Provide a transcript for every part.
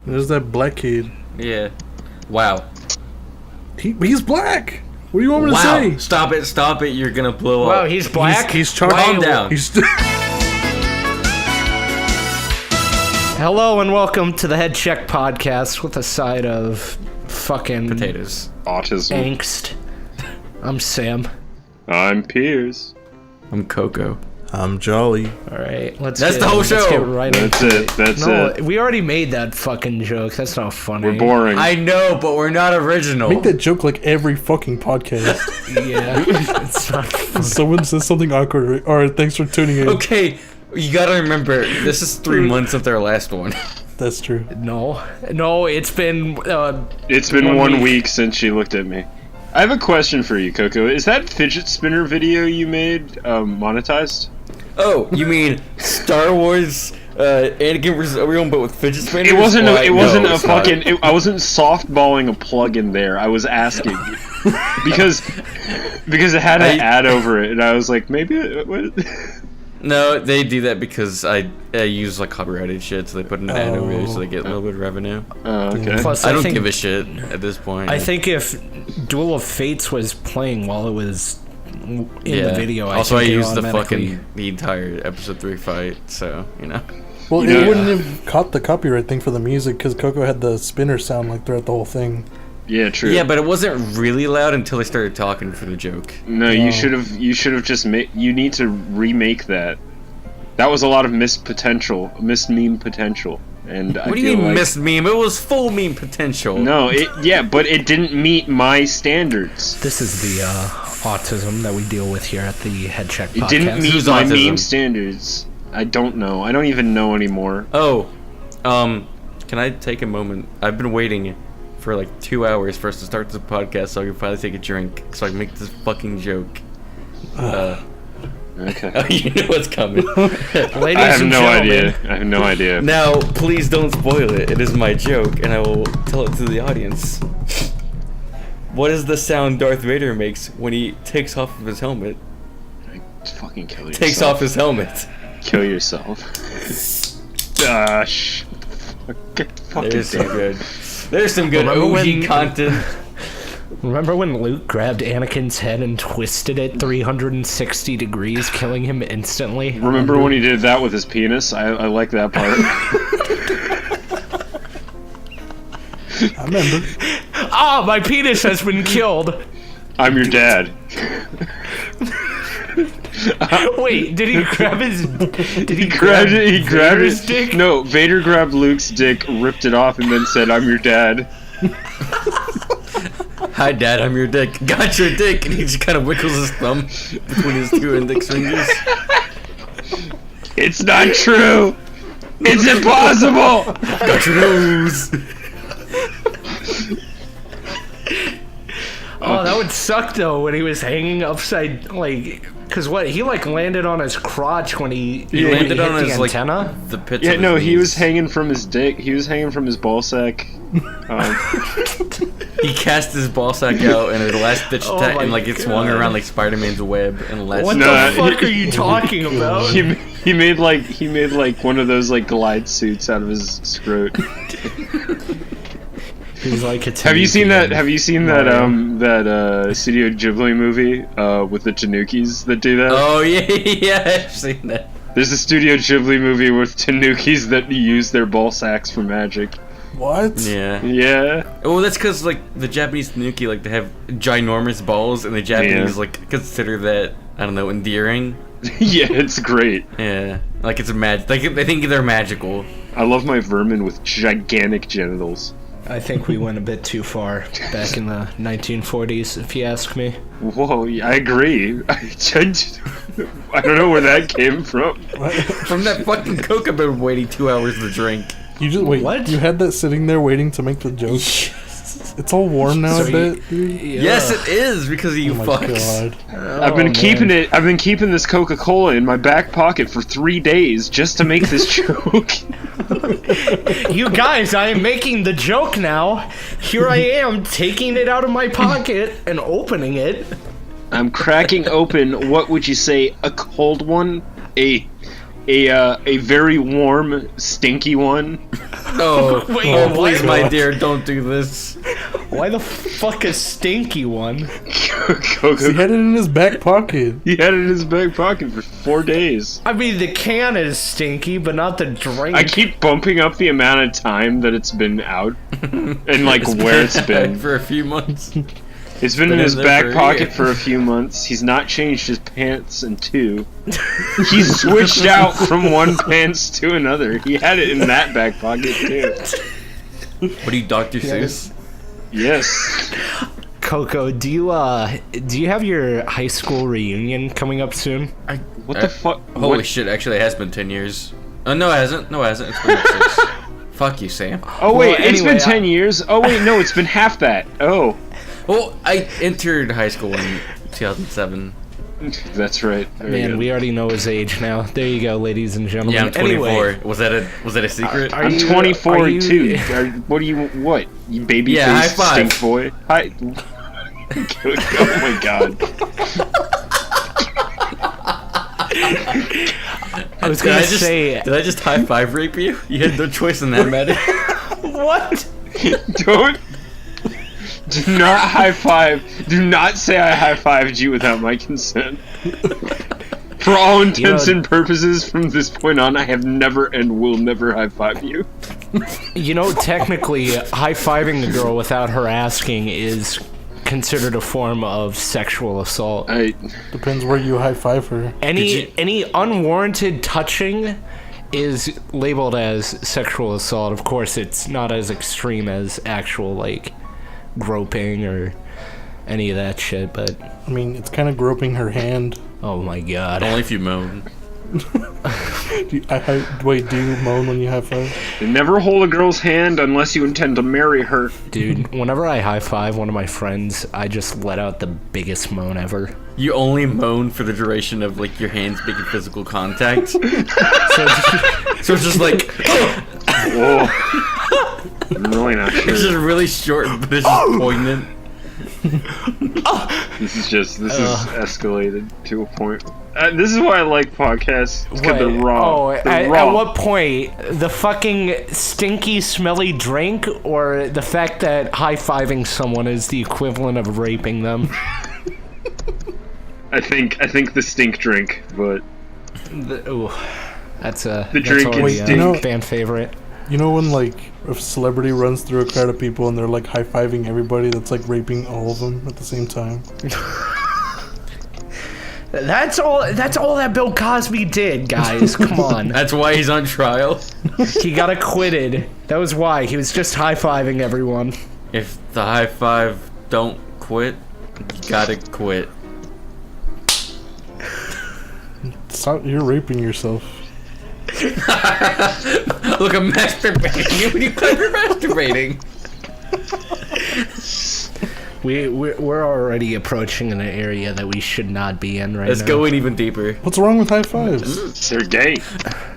There's that black kid. Yeah. Wow. He's black. What do you want me to Wow. say? Stop it. You're gonna blow up. Wow, he's black? He's charged. Calm down. Hello and welcome to the Headcheck podcast with a side of fucking Potatoes. Autism. angst. I'm Sam. I'm Piers. I'm Coco. I'm Jolly. All right, That's the whole show. Let's get right That's into it. That's No, it. we already made that fucking joke. That's not funny. We're boring. I know, but we're not original. Make that joke like every fucking podcast. Yeah, it's not funny. Someone says something awkward. Alright, thanks for tuning in. Okay, you gotta remember, this is 3 months of their last one. That's true. No, it's been. It's been 1 week since she looked at me. I have a question for you, Coco. Is that fidget spinner video you made monetized? Oh, you mean Star Wars Anakin vs. Obi-Wan, but with fidget spinners? It wasn't. Why? It wasn't No, a it's not. fucking. I wasn't softballing a plug in there. I was asking because it had an ad over it, and I was like, maybe. What? No, they do that because I use like copyrighted shit, so they put an ad over there so they get a little bit of revenue. Okay. Plus, I don't think, give a shit at this point. I think if Duel of Fates was playing while it was in the video, also, I think it used the automatically- the entire episode 3 fight, so you know. Well, Yeah. it wouldn't have caught the copyright thing for the music because Coco had the spinner sound like throughout the whole thing. Yeah. True. Yeah, but it wasn't really loud until they started talking for the joke. No, you should have. You should have just made. You need to remake that. That was a lot of missed meme potential, and What do you mean missed meme? It was full meme potential. No, but it didn't meet my standards. This is the autism that we deal with here at the Headcheck podcast. It didn't meet Who's my autism? meme standards. I don't know. I don't even know anymore. Oh, can I take a moment? I've been waiting for like 2 hours for us to start this podcast so I can finally take a drink so I can make this fucking joke. Okay. Oh, you know what's coming. Ladies I have and no gentlemen, idea. I have no idea. Now, please don't spoil it. It is my joke, and I will tell it to the audience. What is the sound Darth Vader makes when he takes off of his helmet? Fucking kill yourself. Takes off his helmet. Kill yourself. Fucking There's some damn. good. There's some good Remember OG when- content. Remember when Luke grabbed Anakin's head and twisted it 360 degrees, killing him instantly? Remember when he did that with his penis? I like that part. I remember. Ah, my penis has been killed! I'm your dad. Wait, did he grab his... Did he Grabbed grab it. He grabbed Vader's his dick? No, Vader grabbed Luke's dick, ripped it off, and then said, "I'm your dad." Hi, Dad, I'm your dick. Got your dick, and he just kind of wiggles his thumb between his two index fingers. It's not true. It's impossible. Got your nose. Oh, that would suck though when he was hanging upside, like, cause what he like landed on his crotch when he landed on hit his the like antenna. the pits. Yeah, of his no, he was knees. hanging from his dick. He was hanging from his ball sack. He cast his ball sack out and a last ditch Oh attack, my and like it swung God. around like Spider-Man's web and last. What No, the fuck are you talking about? He made like one of those like glide suits out of his scrot. He's like, it's Have you seen that? Have you seen that? Mario. That Studio Ghibli movie with the Tanukis that do that? Oh yeah, I've seen that. There's a Studio Ghibli movie with Tanukis that use their ball sacks for magic. What? Yeah. Yeah. Well, that's because like the Japanese tanuki, like they have ginormous balls, and the Japanese Yeah. like consider that, I don't know, endearing. Yeah, it's great. Yeah, like it's a like they think they're magical. I love my vermin with gigantic genitals. I think we went a bit too far back in the 1940s, if you ask me. Whoa, I agree. I don't know where that came from. From that fucking Coke, I've been waiting 2 hours to drink. You just wait. What? You had that sitting there waiting to make the joke. It's all warm now, So I bet. dude. Yes, it is because of you Oh my fucks. god. I've been man. keeping it. I've been keeping this Coca-Cola in my back pocket for 3 days just to make this joke. You guys, I am making the joke now. Here I am, taking it out of my pocket and opening it. I'm cracking open. What would you say? A cold one? A very warm, stinky one? Oh, Wait, oh, what? please, my dear, don't do this. Why the fuck a stinky one? Coco, He had it in his back pocket. he had it in his back pocket for 4 days. I mean, the can is stinky, but not the drink. I keep bumping up the amount of time that it's been out and like where it's been. For a few months. It's been in been his in there back for a pocket year. for a few months. He's not changed his pants in 2. He's switched out from one pants to another. He had it in that back pocket too. What are you, Dr. Seuss? Yes. Coco, do you have your high school reunion coming up soon? What the fuck? Holy What? shit, actually, it has been 10 years. No, it hasn't. No, it hasn't. It's been like 6. Fuck you, Sam. Oh wait, Well, it's anyway, been 10 years. Oh wait, no, it's been half that. Oh, Well, I entered high school in 2007. that's right. There you Man, go. we already know his age now. There you go, ladies and gentlemen. Yeah, I'm 24. Anyway, Was that a secret? Are I'm you- 24 are you- too. What do you? What? You baby Yeah, face high five. stink boy. Hi. Oh my god. I was Did gonna I just say, did I just high five rape you? You had no choice in that matter. what? Don't. Do not high five. Do not say I high fived you without my consent. For all intents know- and purposes, from this point on, I have never and will never high five you. You know, technically, high-fiving a girl without her asking is considered a form of sexual assault. Depends where you high five her. Any unwarranted touching is labeled as sexual assault. Of course, it's not as extreme as actual, like, groping or any of that shit, but I mean, it's kind of groping her hand. oh my god. Only if you moan. Wait, do you moan when you high five? Never hold a girl's hand unless you intend to marry her. Dude, whenever I high-five one of my friends, I just let out the biggest moan ever. You only moan for the duration of like your hands making physical contact. So it's just like Whoa. I'm really not it's sure. just really short, but it's just poignant. This is escalated to a point. This is why I like podcasts. It's 'cause they're raw. Oh, They're at raw. what point? The fucking stinky, smelly drink, or the fact that high-fiving someone is the equivalent of raping them? I think the stink drink, but Ooh, that's The that's drink already is a stink. fan favorite. You know when like a celebrity runs through a crowd of people and they're like high fiving everybody that's like raping all of them at the same time? That's all that Bill Cosby did, guys. Come on. That's why he's on trial. He got acquitted. That was why. He was just high-fiving everyone. If the high five don't quit, you gotta quit. Stop! You're raping yourself. Look, I'm masturbating. When you claim you're masturbating. We're already approaching an area that we should not be in right Let's now. go in even deeper. What's wrong with high fives? they're gay.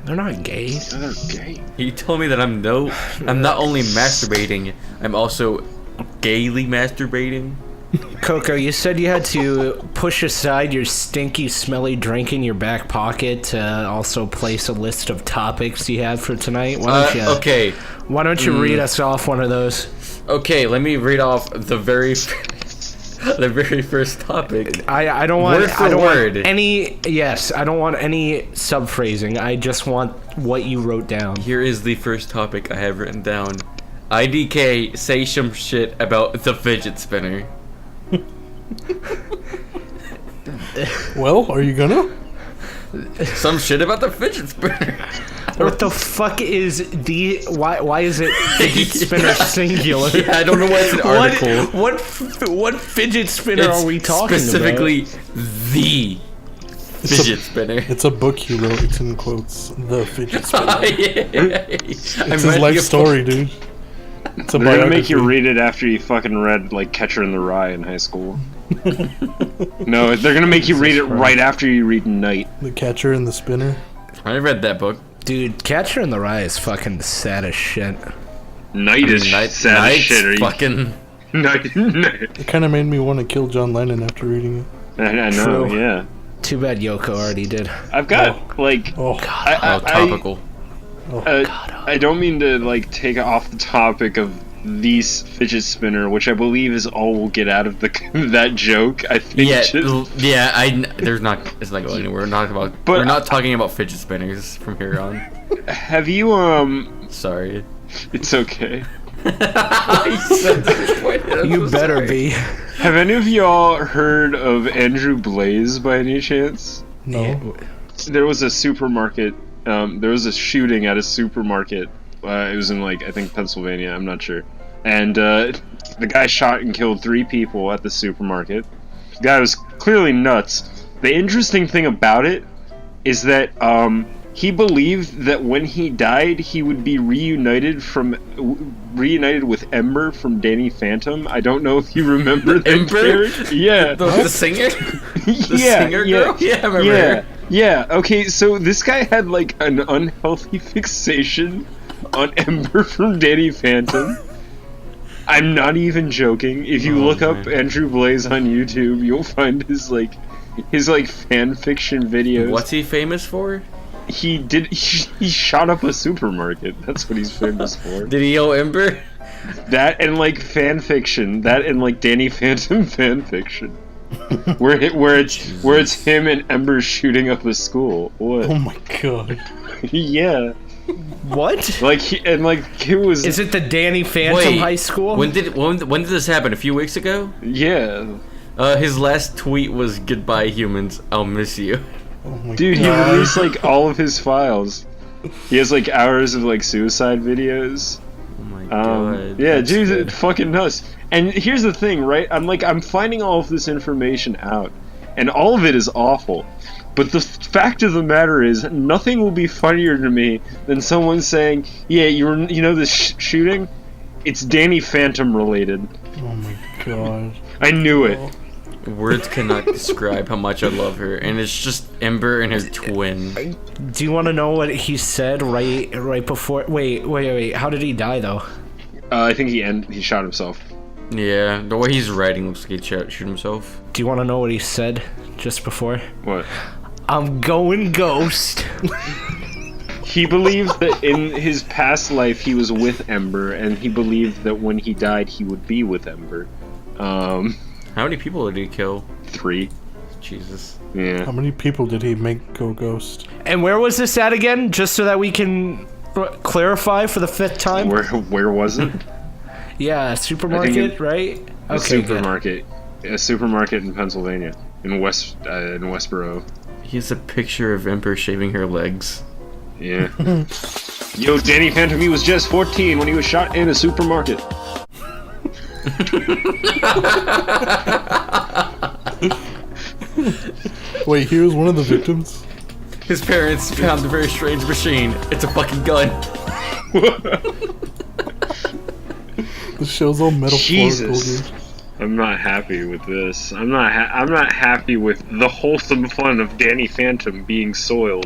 They're not gay. They're gay. He told me that I'm not only masturbating, I'm also gaily masturbating. Coco, you said you had to push aside your stinky, smelly drink in your back pocket to also place a list of topics you have for tonight. Okay. Why don't you read us off one of those? Okay, let me read off the very first topic. I don't want Word for I don't word. want any I don't want any subphrasing. I just want what you wrote down. Here is the first topic I have written down. IDK say some shit about the fidget spinner. Well, are you gonna? Some shit about the fidget spinner. What the fuck is why is it fidget spinner singular? Yeah, I don't know why it's an article. What fidget spinner It's are we talking specifically the It's fidget spinner. It's a book he wrote. It's in quotes. The fidget spinner. It's It's his life story, dude. It's a They're gonna make you biography. read it after you fucking read like Catcher in the Rye in high school. No, they're gonna make you read it right after you read Night. The Catcher and the Spinner. I read that book. Dude, Catcher in the Rye is fucking sad as shit. Night is sad as shit. Are you fucking. Night? It kind of made me want to kill John Lennon after reading it. I know. True. Yeah. Too bad Yoko already did. I've got like Oh, I topical. I don't mean to like take off the topic of these fidget spinner, which I believe is all we'll get out of the that joke. I think. There's not. It's not going anywhere. But we're not talking about fidget spinners from here on. Have you Sorry. It's okay. You better be. Have any of y'all heard of Andrew Blaze by any chance? No. There was a supermarket. There was a shooting at a supermarket. It was in I think Pennsylvania. I'm not sure. And the guy shot and killed 3 people at the supermarket. The guy was clearly nuts. The interesting thing about it is that he believed that when he died, he would be reunited with Ember from Danny Phantom. I don't know if you remember that Ember? character. Yeah. The singer? The singer girl? Yeah, I remember her. Yeah, okay, so this guy had an unhealthy fixation on Ember from Danny Phantom. I'm not even joking. If you look up Andrew Blaze on YouTube, you'll find his fan fiction videos. What's he famous for? He shot up a supermarket. That's what he's famous for. Did he owe Ember? That and fan fiction. That and Danny Phantom fan fiction. where it's him and Ember shooting up a school. What? Oh my god. Yeah. What? It was. Is it the Danny Phantom High School? When did this happen? A few weeks ago? Yeah. His last tweet was "Goodbye, humans. I'll miss you." Oh my Dude, god. he released all of his files. He has hours of suicide videos. Oh my god. Yeah, that's dude, good. it's fucking nuts. And here's the thing, right? I'm finding all of this information out, and all of it is awful. But the fact of the matter is, nothing will be funnier to me than someone saying, "Yeah, you know this shooting? It's Danny Phantom related." Oh my god. I knew it. Words cannot describe how much I love her, and it's just Ember and her twin. Do you want to know what he said right before? Wait. How did he die though? I think he shot himself. Yeah, the way he's writing looks like he'd shoot himself. Do you want to know what he said just before? What? I'm going ghost. He believed that in his past life he was with Ember, and he believed that when he died he would be with Ember. How many people did he kill? 3. Jesus. Yeah. How many people did he make go ghost? And where was this at again? Just so that we can clarify for the 5th time. Where was it? Yeah, supermarket, right? A supermarket. A supermarket in Pennsylvania, in Westboro. He's a picture of Ember shaving her legs. Yeah. Yo, Danny Phantom, he was just 14 when he was shot in a supermarket. Wait, he was one of the victims? His parents found a very strange machine. It's a fucking gun. The show's all metaphorical. Jesus. Dude. I'm not happy with this. I'm not happy with the wholesome fun of Danny Phantom being soiled.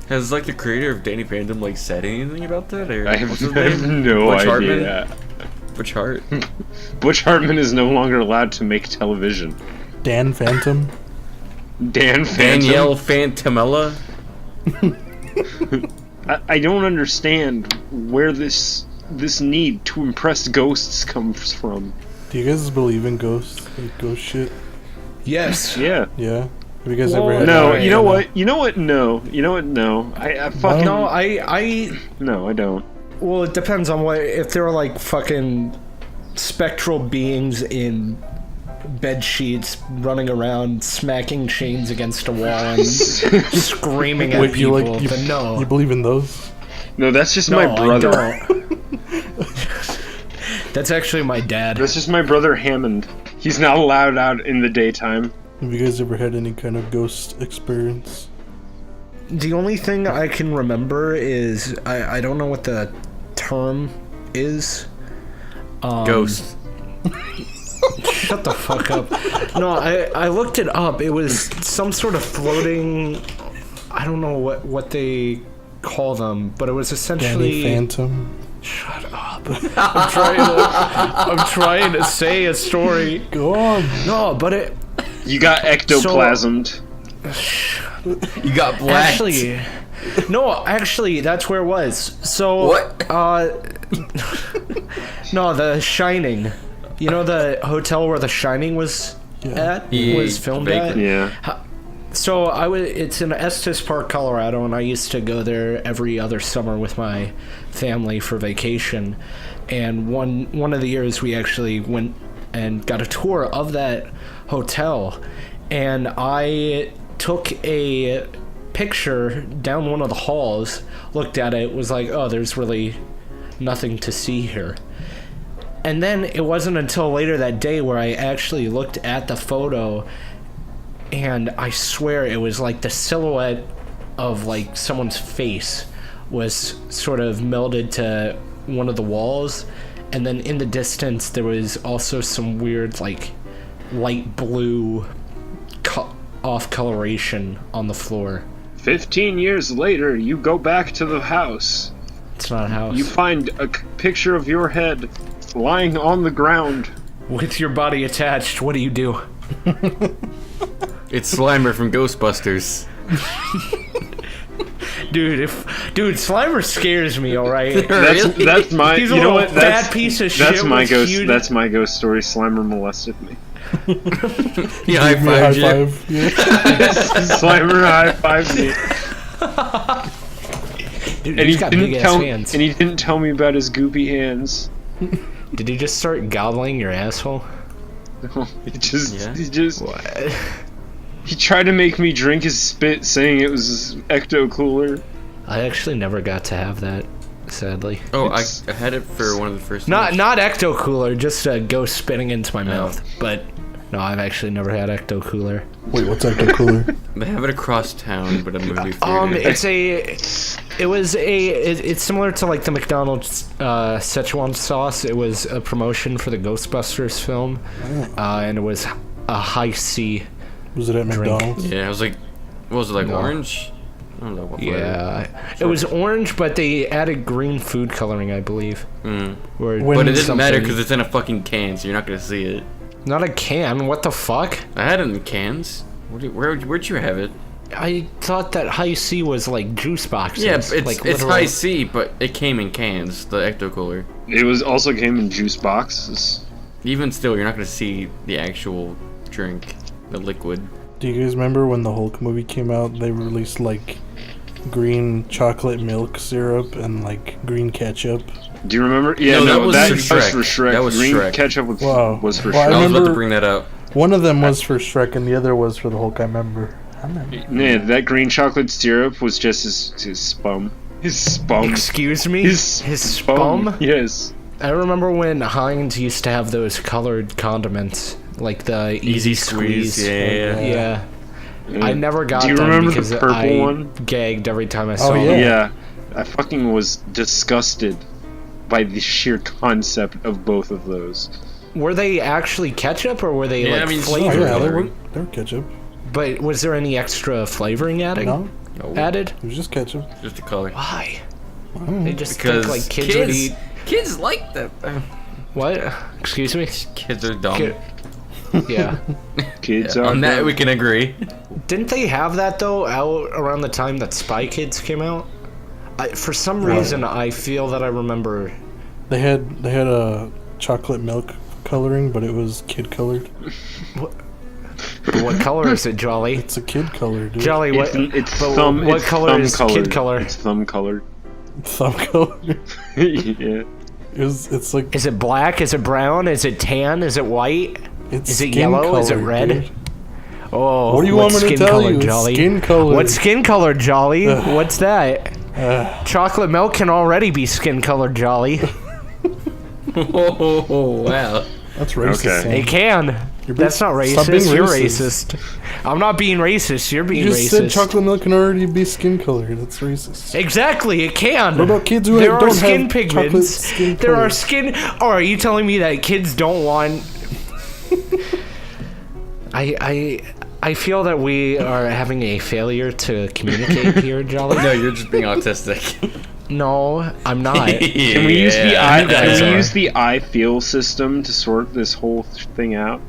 Has the creator of Danny Phantom said anything about that? Or I have no Butch idea. Butch Hart. Butch Hartman is no longer allowed to make television. Dan Phantom? Dan Phantom? Danielle Phantomella? I don't understand where this need to impress ghosts comes from. Do you guys believe in ghosts? Like ghost shit? Yes. Yeah. Yeah? Have you guys ever had No, Alright, you know what? You know what? No. You know what? No. I fucking... No, I. No, I don't. Well, it depends on what. If there are fucking spectral beings in bed sheets running around, smacking chains against a wall and screaming at Wait, people, then no. You believe in those? No, that's just No, my brother. I don't. That's actually my dad. That's just my brother Hammond. He's not allowed out in the daytime. Have you guys ever had any kind of ghost experience? The only thing I can remember is I don't know what the term is. Ghost. Shut the fuck up. No, I looked it up. It was some sort of floating. I don't know what they call them, but it was essentially. Danny Phantom? Shut up. I'm trying to say a story. Go on. No, but it. You got ectoplasmed. You got blacked. Actually, No, actually, that's where it was. So, What? no, The Shining. You know the hotel where The Shining was at? Yeah, Was filmed at? vaguely. Yeah. So it's in Estes Park, Colorado, and I used to go there every other summer with my family for vacation. And one of the years we actually went and got a tour of that hotel, and I took a picture down one of the halls, looked at it, was like, oh, there's really nothing to see here. And then it wasn't until later that day where I actually looked at the photo, and I swear it was like the silhouette of like someone's face was sort of melded to one of the walls, and then in the distance there was also some weird like light blue off coloration on the floor. 15 years later, you go back to the house. It's not a house. You find a picture of your head lying on the ground. With your body attached, what do you do? It's Slimer from Ghostbusters. Dude, Slimer scares me, alright? That's my. He's a you know little what? fat piece of shit. That's my with ghost. huge- That's my ghost story. Slimer molested me. He high Give me a high fived you. five. Yeah. Slimer high-fived me. Dude, And he's he got didn't big ass tell. hands. And he didn't tell me about his goopy hands. Did he just start gobbling your asshole? He just. Yeah. He just. What? He tried to make me drink his spit, saying it was his ecto cooler. I actually never got to have that, sadly. Oh, I It's- had it for one of the first Not times. not ecto cooler, just a ghost spitting into my mouth. But no, I've actually never had ecto cooler. Wait, what's Ecto Cooler? They have it across town, but a movie theater. It's similar to like the McDonald's Szechuan sauce. It was a promotion for the Ghostbusters film, and it was a high C. Was it at Drink. McDonald's? Yeah, it was like, what was it, like No. orange? I don't know what flavor. Yeah, it was orange, but they added green food coloring, I believe. Mm. Or When- But it didn't matter something- because it's in a fucking can, so you're not gonna see it. Not a can. What the fuck? I had it in cans. Where'd you have it? I thought that high C was like juice boxes. Yeah, it's like it's literal- high C, but it came in cans. The ecto cooler. It was also came in juice boxes. Even still, you're not gonna see the actual drink, the liquid. Do you guys remember when the Hulk movie came out? They released like green chocolate milk syrup and like green ketchup. Do you remember? Yeah, No, that no, was that for was Shrek. for Shrek. That was Green Shrek. ketchup Wow. was for Well, I Shrek. was about to remember- bring that up. One of them was for Shrek and the other was for the Hulk. I remember. Yeah, that green chocolate syrup was just his spum. His spum. Excuse me? His spum? Yes. I remember when Heinz used to have those colored condiments, like the Easy Squeeze. Yeah. I never got Do you them remember because the purple I one? gagged every time I saw yeah. them. Yeah. I fucking was disgusted by the sheer concept of both of those. Were they actually ketchup or were they Yeah, like I mean, Oh flavored? yeah, they Flavoring. were ketchup. But was there any extra flavoring No, added? it was just ketchup. Just the color. Why? Mm. They just Because think like kids would eat. kids like that. What? Excuse me? Kids are dumb. Ki- Yeah. Kids Yeah, are on that dumb. we can agree. Didn't they have that though out around the time that Spy Kids came out? For some Right. reason, I feel that I remember. They had a chocolate milk coloring, but it was kid colored. What color is it, Jolly? It's a kid color, dude. Jolly, what? It's but thumb. what it's color thumb is colored. kid color? It's thumb colored. Thumb color. Yeah. It's like Is it black? Is it brown? Is it tan? Is it white? it's Is it skin yellow? Is it colored, red? dude. Oh, What do you want me to skin tell color, you? It's Jolly? skin colored. What skin color, Jolly? What's that? Uh, Chocolate milk can already be skin colored, Jolly. Oh wow. that's racist. Okay. Sam. It can. You're That's not stop being racist. You're racist. racist. I'm not being racist. You're being You just racist. said chocolate milk can already be skin colored. That's racist. Exactly, it can. What about kids who there don't are skin have pigments. chocolate skin There are color? skin. Or are you telling me that kids don't want? I feel that we are having a failure to communicate here, Jolly. No, you're just being autistic. No, I'm not. Can we use the Yeah. I? You guys Can we are. use the I feel system to sort this whole thing out?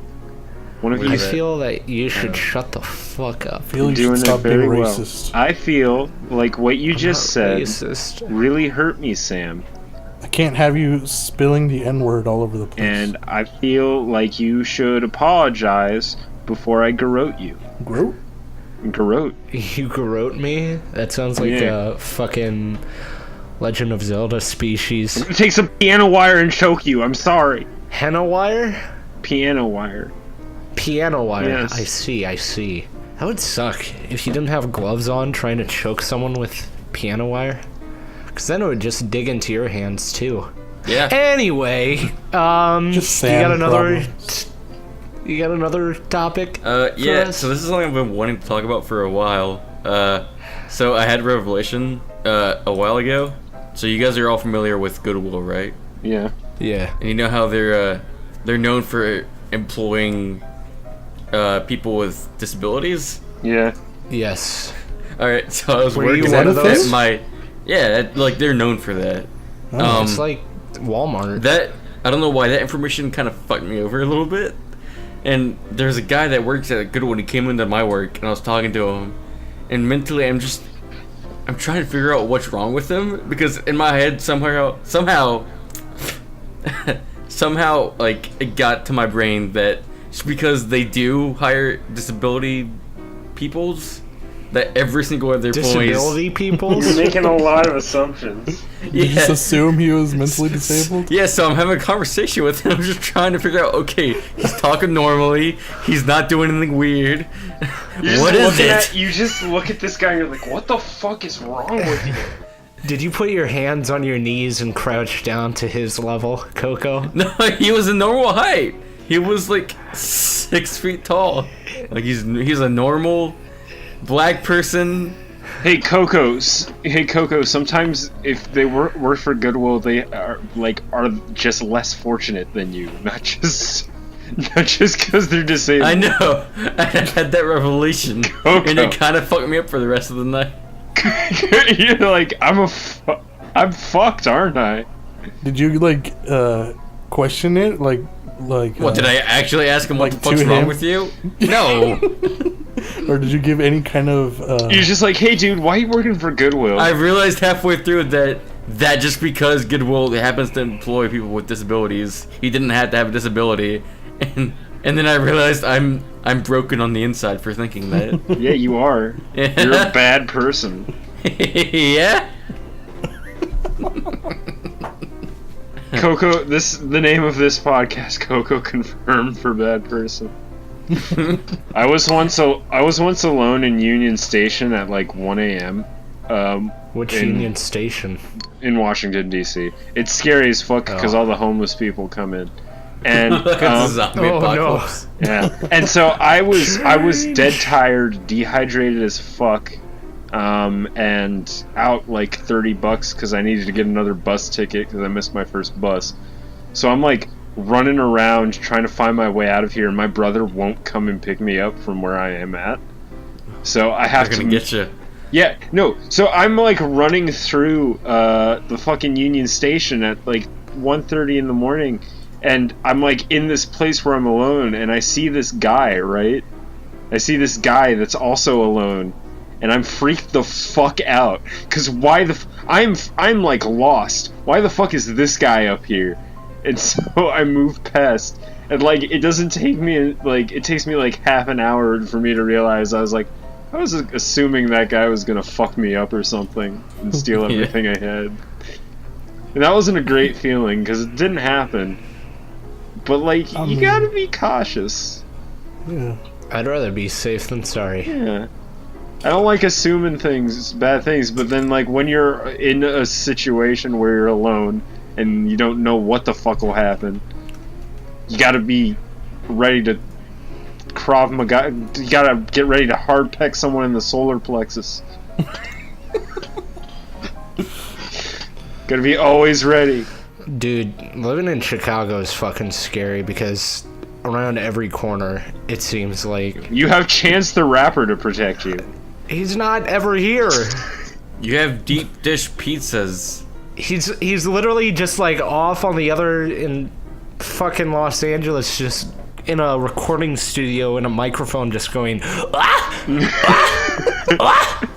One of Leave I you it. feel that you should shut the fuck up. I feel you doing should it stop being very well. racist. I feel like what you just said Racist. really hurt me, Sam. I can't have you spilling the N-word all over the place. And I feel like you should apologize before I garrote you. Groat? Garrote. You garrote me? That sounds like Yeah. a fucking Legend of Zelda species. Take some piano wire and choke you. I'm sorry. Henna wire? Piano wire. Piano wire. Yes. I see. That would suck if you didn't have gloves on trying to choke someone with piano wire. Because then it would just dig into your hands too. Yeah. Anyway, Just you sand got another. problems. You got another topic? Yeah, us? so this is something I've been wanting to talk about for a while. So I had a revelation a while ago. So you guys are all familiar with Goodwill, right? Yeah. Yeah. And you know how they're known for employing people with disabilities? Yeah. Yes. Alright, so I was Were you working one of at those? my... Yeah, like, they're known for that. Oh, It's like Walmart. That I don't know why that information kind of fucked me over a little bit. And there's a guy that works at Goodwill, and he came into my work, and I was talking to him, and mentally I'm trying to figure out what's wrong with him, because in my head somehow like it got to my brain that it's because they do hire disability peoples, that every single one of their employees. Disability peoples? You're making a lot of assumptions. You just assume he was mentally disabled? Yeah, so I'm having a conversation with him. I'm just trying to figure out, okay, he's talking normally. He's not doing anything weird. What is it? You just look at this guy and you're like, what the fuck is wrong with you? Did you put your hands on your knees and crouch down to his level, Coco? No, he was a normal height. He was like 6 feet tall. Like he's a normal black person. Hey Coco, sometimes if they work for Goodwill, they are just less fortunate than you, not just because they're disabled. I know. I had that revelation, Coco. and it kind of fucked me up for the rest of the night. You're like, I'm fucked, aren't I? Did you, question it? What, did I actually ask him what like the fuck's to wrong him? with you? No. Or did you give any kind of, You're just like, hey dude, why are you working for Goodwill? I realized halfway through that just because Goodwill happens to employ people with disabilities, he didn't have to have a disability, and then I realized I'm broken on the inside for thinking that. Yeah, you are. You're a bad person. Yeah. Coco, the name of this podcast, Coco confirmed for bad person. I was once alone in Union Station at like 1 a.m. Which in- Union Station? in Washington D.C. It's scary as fuck because all the homeless people come in, and It's a zombie Oh, apocalypse. yeah. And so I was dead tired, dehydrated as fuck, and out like $30 because I needed to get another bus ticket because I missed my first bus. So I'm like running around trying to find my way out of here, and my brother won't come and pick me up from where I am at. So I have They're to gonna get you. Yeah, no. So I'm like running through the fucking Union Station at like 1:30 in the morning, and I'm like in this place where I'm alone, and I see this guy, right? I see this guy that's also alone, and I'm freaked the fuck out. Cause I'm like lost. Why the fuck is this guy up here? And so I move past, and like it doesn't take me like it takes me like half an hour for me to realize I was assuming that guy was gonna fuck me up or something and steal everything I had. And that wasn't a great feeling because it didn't happen. But like, you gotta be cautious. yeah. I'd rather be safe than sorry. Yeah. I don't like assuming bad things, but then like when you're in a situation where you're alone and you don't know what the fuck will happen, you gotta be ready to Krav Maga. You gotta get ready to hard peck someone in the solar plexus. Gotta be always ready. Dude, living in Chicago is fucking scary because around every corner, it seems like You have Chance the Rapper to protect you. he's not ever here. You have deep dish pizzas. He's literally just like off on the other in fucking Los Angeles, just in a recording studio in a microphone just going, ah! Ah! Ah!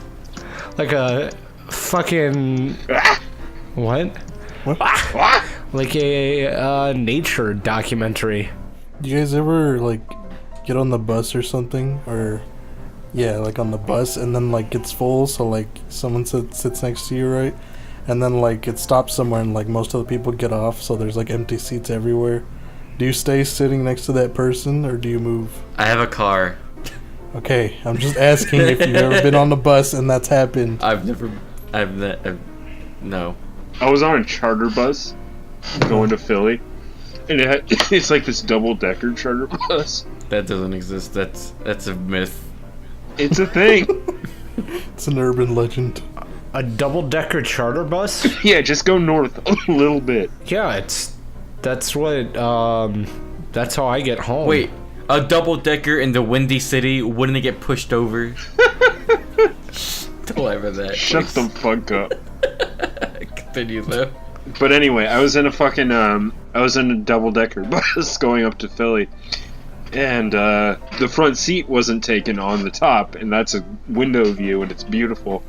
Like a fucking... What? What? Like a nature documentary. You guys ever, like, get on the bus or something? Or, yeah, like on the bus, and then, like, it's full, so, like, someone sits next to you, right? And then, like, it stops somewhere, and, like, most of the people get off, so there's, like, empty seats everywhere. Do you stay sitting next to that person, or do you move? I have a car. Okay, I'm just asking if you've ever been on the bus and that's happened. No. I was on a charter bus going to Philly, and it's like this double-decker charter bus. That doesn't exist. That's a myth. It's a thing. It's an urban legend. A double-decker charter bus? Yeah, just go north a little bit. Yeah, that's how I get home. Wait, a double-decker in the Windy City, wouldn't it get pushed over? Don't ever that. Shut the fuck up. Continue though. But anyway, I was in a double-decker bus going up to Philly, and the front seat wasn't taken on the top, and that's a window view, and it's beautiful,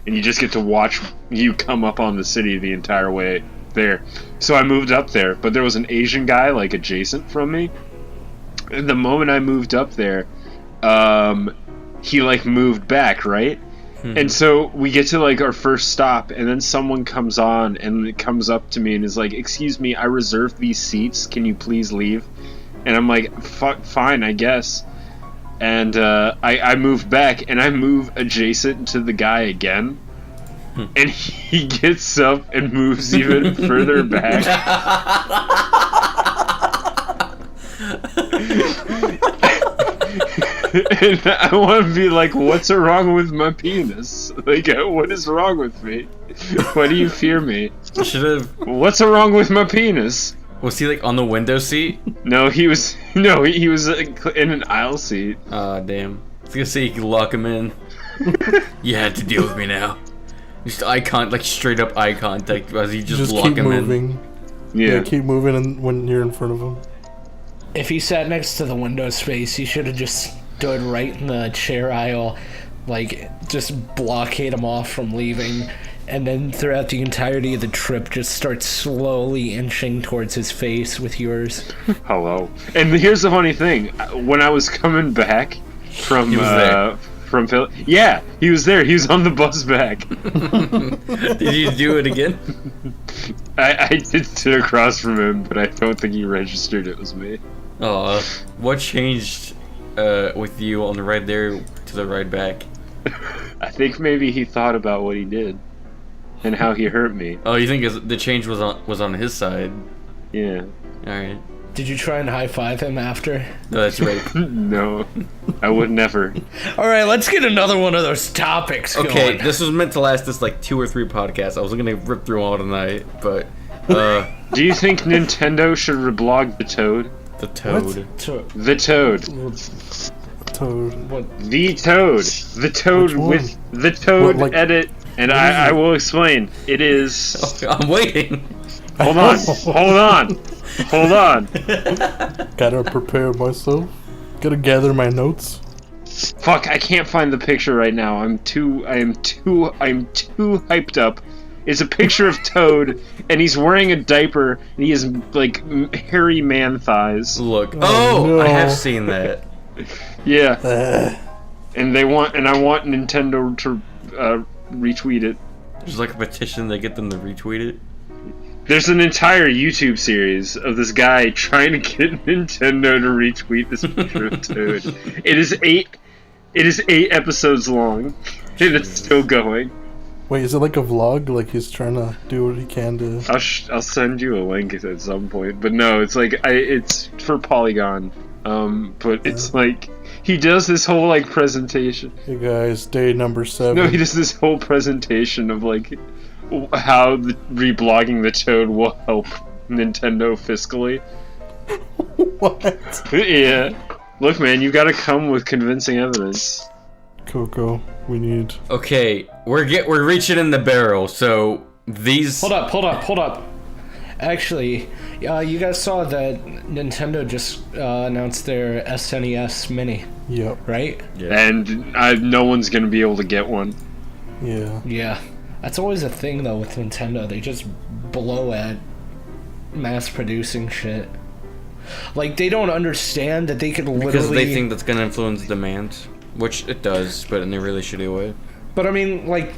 and you just get to watch you come up on the city the entire way there. So I moved up there, but there was an Asian guy like adjacent from me, and the moment I moved up there, he like moved back, right? And so we get to like our first stop, and then someone comes on and it comes up to me and is like, "Excuse me, I reserved these seats. Can you please leave?" And I'm like, "Fine, I guess." And I move back, and I move adjacent to the guy again, and he gets up and moves even further back. And I want to be like, what's wrong with my penis? Like, what is wrong with me? Why do you fear me? What's wrong with my penis? Was he like on the window seat? No, he was in an aisle seat. Ah, damn. I was gonna say you could lock him in. You had to deal with me now. Just like straight up eye contact as you just lock keep him moving. Yeah, keep moving when you're in front of him. If he sat next to the window space, he should have just stood right in the chair aisle, like, just blockade him off from leaving, and then throughout the entirety of the trip, just start slowly inching towards his face with yours. Hello. And here's the funny thing. When I was coming back from Philly, yeah, he was there. He was on the bus back. Did you do it again? I did sit across from him, but I don't think he registered it was me. What changed with you on the ride there to the ride back? I think maybe he thought about what he did and how he hurt me. Oh, you think the change was on his side? Yeah. All right. Did you try and high-five him after? No, that's right. No, I would never. All right, let's get another one of those topics going. Okay, this was meant to last us like 2 or 3 podcasts. I was gonna rip through all tonight, but do you think Nintendo should reblog the Toad? The Toad. The Toad. Toad. What? The Toad. The Toad with the Toad edit. And I will explain. It is... I'm waiting. Hold on. Hold on. Hold on. Gotta prepare myself. Gotta gather my notes. Fuck, I can't find the picture right now. I'm too hyped up. It's a picture of Toad, and he's wearing a diaper, and he has, like, hairy man thighs. Look. No. I have seen that. Yeah. And I want Nintendo to retweet it. There's like a petition to get them to retweet it. There's an entire YouTube series of this guy trying to get Nintendo to retweet this picture of Toad. It is 8 episodes long, and it's still going. Wait, is it like a vlog? Like he's trying to do what he can to... I'll send you a link at some point. But no, it's like it's for Polygon. But it's like he does this whole like presentation. Hey guys, day number 7. No, he does this whole presentation of like how reblogging the Toad will help Nintendo fiscally. What? Yeah. Look, man, you gotta come with convincing evidence. Coco, we need... Okay, we're reaching in the barrel, so these... Hold up. Actually, you guys saw that Nintendo just announced their SNES Mini, Yep. right? Yeah. And no one's gonna be able to get one. Yeah. Yeah. That's always a thing, though, with Nintendo. They just blow at mass-producing shit. Like, they don't understand that they could literally... Because they think that's gonna influence demand, which it does, but in a really shitty way. But I mean, like,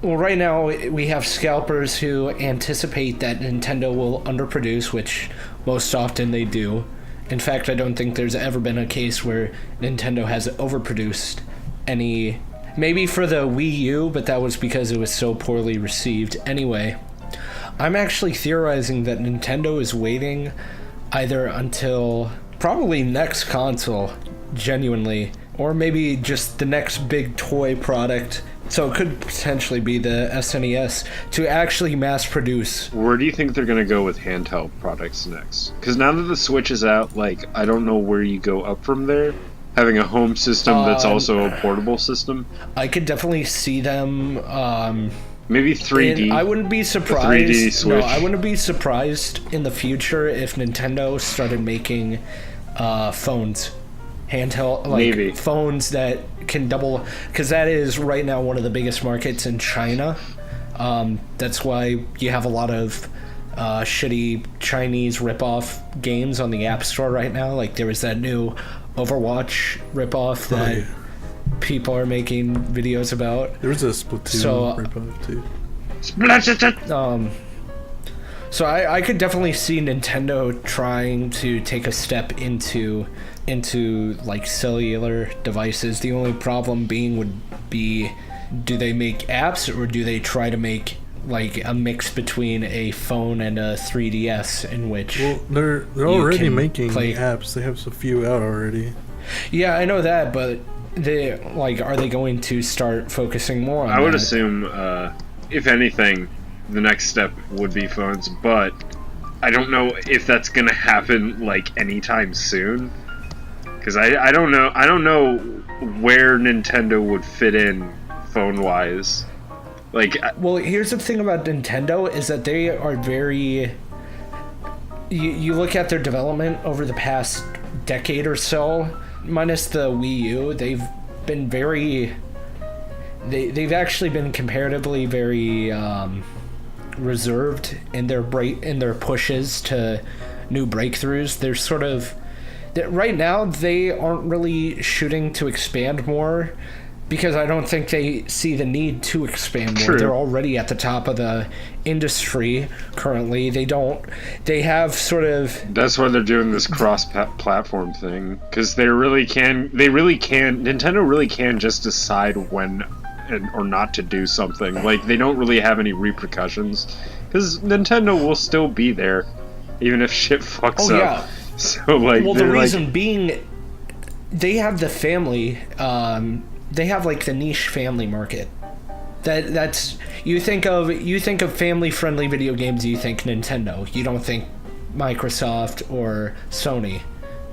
well, right now we have scalpers who anticipate that Nintendo will underproduce, which most often they do. In fact, I don't think there's ever been a case where Nintendo has overproduced any... Maybe for the Wii U, but that was because it was so poorly received. Anyway, I'm actually theorizing that Nintendo is waiting either until probably next console, genuinely, or maybe just the next big toy product. So it could potentially be the SNES to actually mass produce. Where do you think they're gonna go with handheld products next? Because now that the Switch is out, like, I don't know where you go up from there. Having a home system that's also a portable system. I could definitely see them. Maybe 3D. I wouldn't be surprised. 3D Switch. No, I wouldn't be surprised in the future if Nintendo started making phones, handheld, like Maybe. phones that can double, because that is right now one of the biggest markets in China. That's why you have a lot of shitty Chinese ripoff games on the App Store right now. Like there was that new Overwatch ripoff that people are making videos about. There was a Splatoon ripoff too. So I could definitely see Nintendo trying to take a step into like cellular devices. The only problem being would be, do they make apps or do they try to make like a mix between a phone and a 3DS in which they're already making play apps. They have a few out already. Yeah, I know that, but they are they going to start focusing more on that? I would assume, if anything, the next step would be phones, but I don't know if that's gonna happen like anytime soon. Because I don't know where Nintendo would fit in phone wise. Like, well, here's the thing about Nintendo is that they are very... You look at their development over the past decade or so, minus the Wii U, they've been very... They've actually been comparatively very reserved in their pushes to new breakthroughs. They're sort of... Right now, they aren't really shooting to expand more, because I don't think they see the need to expand more. True. They're already at the top of the industry currently. They have sort of... That's why they're doing this cross-platform thing, because Nintendo really can just decide when or not to do something. Like, they don't really have any repercussions, because Nintendo will still be there, even if shit fucks up. Yeah. So, like, well, the reason being, they have the family... they have like the niche family market. That's you think of family friendly video games, you think Nintendo. You don't think Microsoft or Sony,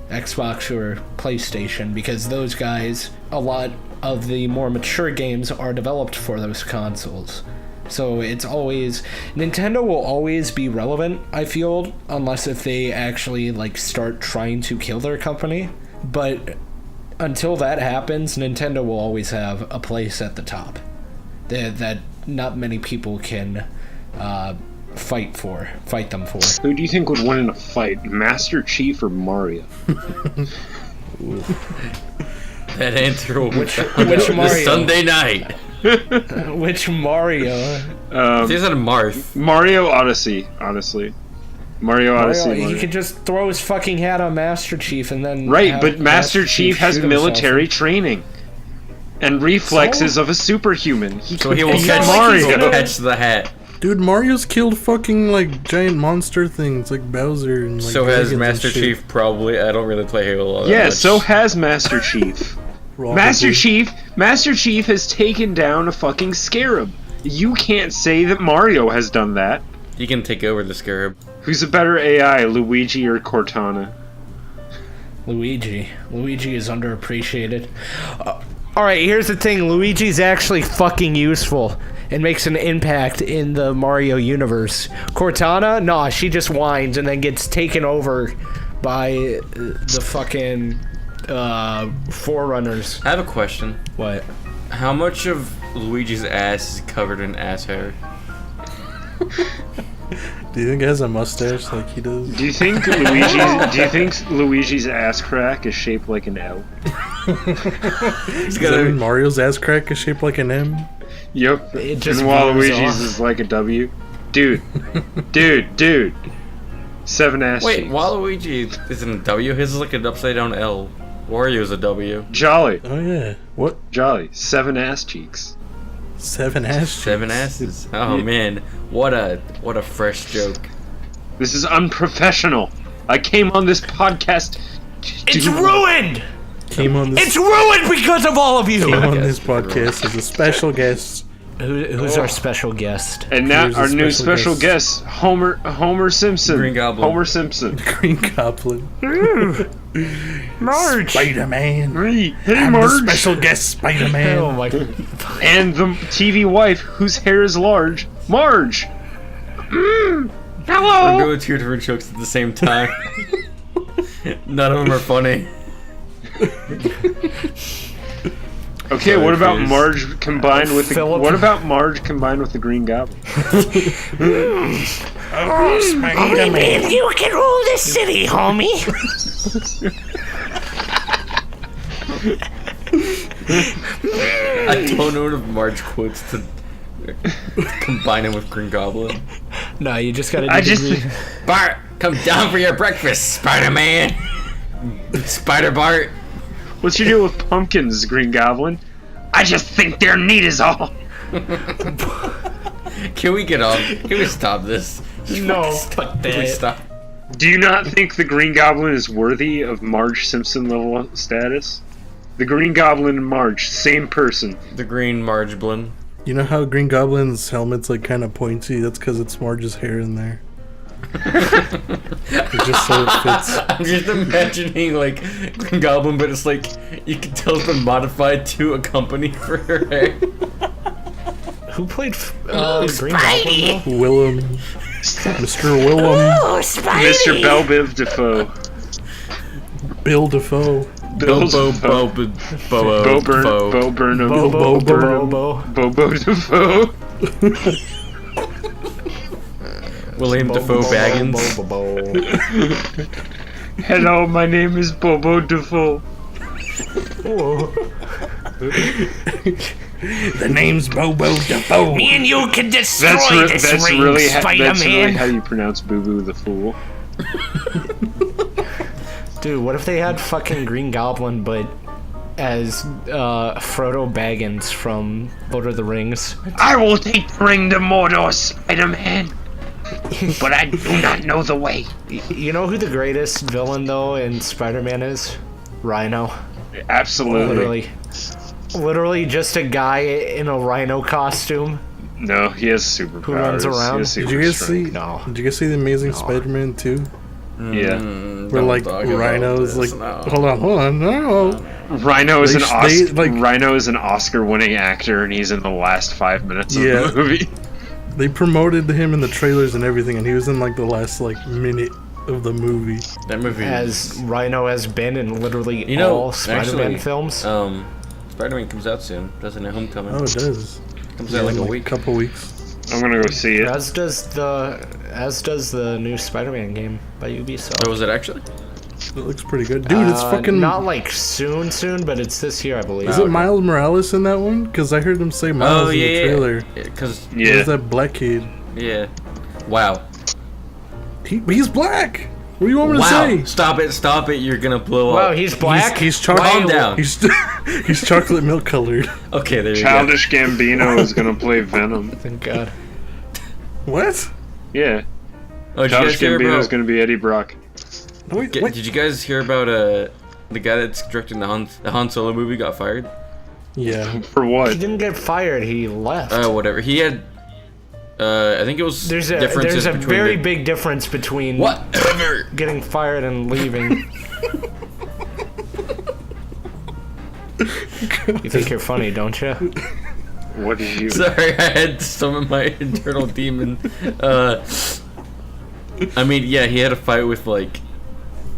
Xbox or PlayStation, because those guys, a lot of the more mature games are developed for those consoles. So it's always... Nintendo will always be relevant, I feel, unless if they actually like start trying to kill their company. But until that happens, Nintendo will always have a place at the top that not many people can fight them for. Who do you think would win in a fight, Master Chief or Mario? That answer will Which this Mario? Sunday night. Which Mario? These are Marth. Mario Odyssey, honestly. Mario Odyssey. He could just throw his fucking hat on Master Chief and then... Right, but Master Chief has shoot military himself. Training. And reflexes of a superhuman. So he will It's catch, not like he's gonna- catch the hat. Dude, Mario's killed fucking like giant monster things like Bowser and like So has dragons and Master shit. Chief probably. I don't really play Halo all that Yeah, much. so has Master Chief. Probably. Master Chief has taken down a fucking scarab. You can't say that Mario has done that. You can take over the Scarab. Who's a better AI, Luigi or Cortana? Luigi. Luigi is underappreciated. Alright, here's the thing. Luigi's actually fucking useful. and makes an impact in the Mario universe. Cortana, nah, she just whines and then gets taken over by the fucking Forerunners. I have a question. What? How much of Luigi's ass is covered in ass hair? Do you think he has a mustache like he does? Do you think Luigi's ass crack is shaped like an L? Does that mean Mario's ass crack is shaped like an M? Yep. It just and veers Waluigi's off. is like a W. Dude. 7 ass Wait, cheeks. Waluigi isn't a W. His is like an upside down L. Wario's a W. Jolly. Oh yeah. What? Jolly. 7 ass cheeks. 7 ass cheeks. 7 asses. Oh man, what a fresh joke. This is unprofessional. I came on this podcast. It's ruined! Came on this. It's ruined because of all of you! Came on Podcast this is podcast as a special guest. Who's our special guest? And now Here's a our new special special guest, Homer Simpson. Green Goblin. Homer Simpson. Green Goblin. Marge! Spider-Man. Hey, I'm the Marge. special guest Spider-Man. Oh my... And the TV wife whose hair is large, Marge. We're Hello. doing 2 different jokes at the same time. None of them are funny. Okay, Sorry, what about Piers. Marge combined with the? Philip. What about Marge combined with the Green Goblin? Oh, Spider-Man. You can rule this city, homie! I don't know if Marge quotes to combine him with Green Goblin. No, you just gotta do I the just. green- Bart, come down for your breakfast, Spider-Man. Spider Bart. What's your deal with pumpkins, Green Goblin? I just think they're neat is all. Can we get off? Can we stop this? No, Stop. but Can we stop? Do you not think the Green Goblin is worthy of Marge Simpson level status? The Green Goblin and Marge, same person. The Green Marge Blin. You know how Green Goblin's helmet's like kind of pointy? That's because it's Marge's hair in there. It just so it fits. I'm just imagining like Green Goblin, but it's like you can tell it's been modified to accompany for her hair. who played Green Goblin, though? Willem. Mr. Willem. Mr. Bell Biv DeFoe. Bill Defoe. Bill's Bo Bo Burnham. Bo Bobo. Bobo DeFoe. William Defoe Baggins. Hello, my name is Bobo DeFoe. The name's Bobo Defoe. And you can destroy That's really how you pronounce Boo Boo the Fool. Dude, what if they had fucking Green Goblin, but as Frodo Baggins from Lord of the Rings? I will take the ring to Mordor, Spider-Man. But I do not know the way. You know who the greatest villain, though, in Spider-Man is? Rhino. Absolutely. Literally just a guy in a rhino costume. No, he has superpowers. Who runs around? He has Did you guys super see? strength. No. Did you guys see the Amazing Spider-Man 2? Yeah. Where like Rhino's like, hold on, no. Rhino is They- Rhino is an Oscar-winning actor, and he's in the last 5 minutes of Yeah. the movie. They promoted him in the trailers and everything, and he was in like the last like minute of the movie. That movie As Rhino has been in literally You know, all Spider-Man actually, films. Spider-Man comes out soon, doesn't it? Homecoming. Oh, it does. Comes out like in a week. couple weeks. I'm gonna go see it. As does the new Spider-Man game by Ubisoft. Oh, was it actually? It looks pretty good, dude. It's fucking. not like soon, but it's this year, I believe. Is it Miles Morales in that one? Because I heard him say Miles in the trailer. Because Yeah. There's that black kid. yeah. Wow. He's black. What do you want me to Wow. say? Stop it! You're gonna blow Wow, up. he's black. He's chocolate. Calm down. He's chocolate milk colored. Okay, there you Childish Gambino is gonna play Venom. Thank God. What? Yeah. go. Oh, did you Childish guys hear Gambino is about? gonna be Eddie Brock. Wait, what? Did you guys hear about the guy that's directing the Han Solo movie got fired? Yeah. For what? He didn't get fired. He left. Whatever. He had. I think it was There's a differences between very the- big difference between Whatever. getting fired and leaving. You think you're funny, don't you? What did you? Sorry, I had to summon my internal demon. I mean, yeah, he had a fight with like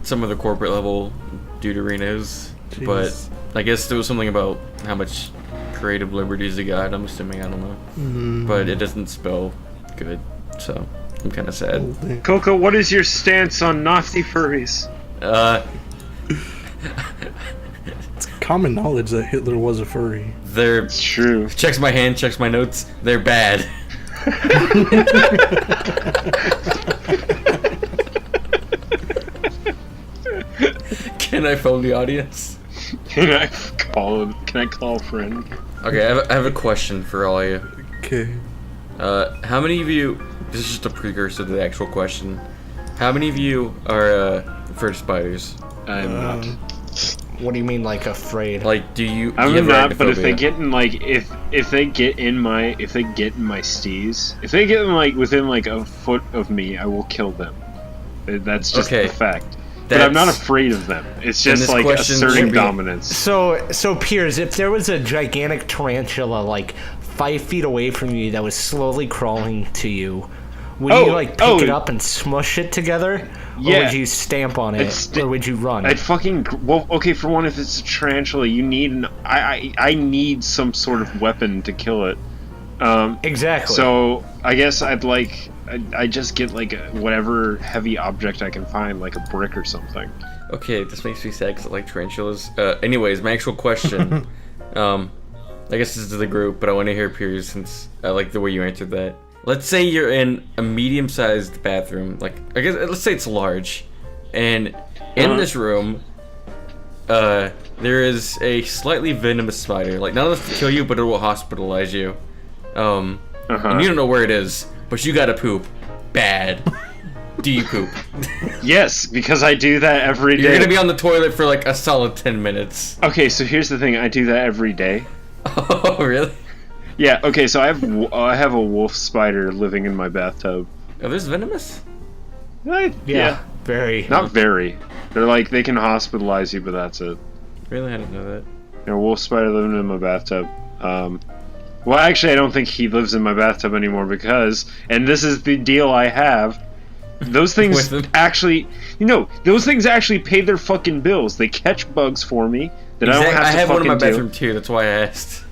some of the corporate level deuterinos, but I guess there was something about how much creative liberties he got. I'm assuming, I don't know, but it doesn't spell good, so I'm kind of sad. Coco, what is your stance on Nazi furries? It's common knowledge that Hitler was a furry. They're It's true. checks my hand, checks my notes. They're bad. Can I phone the audience? Can I call a friend? Okay, I have a question for all of you. Okay. How many of you? This is just a precursor to the actual question. How many of you are afraid of spiders? I'm not. What do you mean, like, afraid? Like, do you? I'm have not. But if arachnophobia? they get in like if they get in my steez, if they get in like within like a foot of me, I will kill them. That's just Okay. the fact. But I'm not afraid of them. It's just this like question asserting should be- dominance. So Piers, if there was a gigantic tarantula like 5 feet away from you that was slowly crawling to you, would you like pick it up and smush it together? Or Yeah. would you stamp on it? Or would you run? I'd fucking okay. For one, if it's a tarantula, you need I need some sort of weapon to kill it. Exactly. So I guess I just get like whatever heavy object I can find, like a brick or something. Okay, this makes me sad because I like tarantulas. Anyways, my actual question. I guess this is to the group, but I want to hear Piers since I like the way you answered that. Let's say you're in a medium-sized bathroom, like I guess let's say it's large, and in this room, there is a slightly venomous spider. Like not enough to kill you, but it will hospitalize you. And you don't know where it is, but you gotta poop. Bad. Do you poop? Yes, because I do that every day. You're gonna be on the toilet for like a solid 10 minutes. Okay, so here's the thing. I do that every day. Oh, really? Yeah. Okay, so I have a wolf spider living in my bathtub. Are those venomous? yeah, very. Not very. They're like they can hospitalize you, but that's it. Really? I didn't know that. A wolf spider living in my bathtub. Well, actually, I don't think he lives in my bathtub anymore because, and this is the deal I have. Those things With them? actually, those things actually pay their fucking bills. They catch bugs for me that I don't have to I have one in my fucking do. bathroom too. That's why I asked.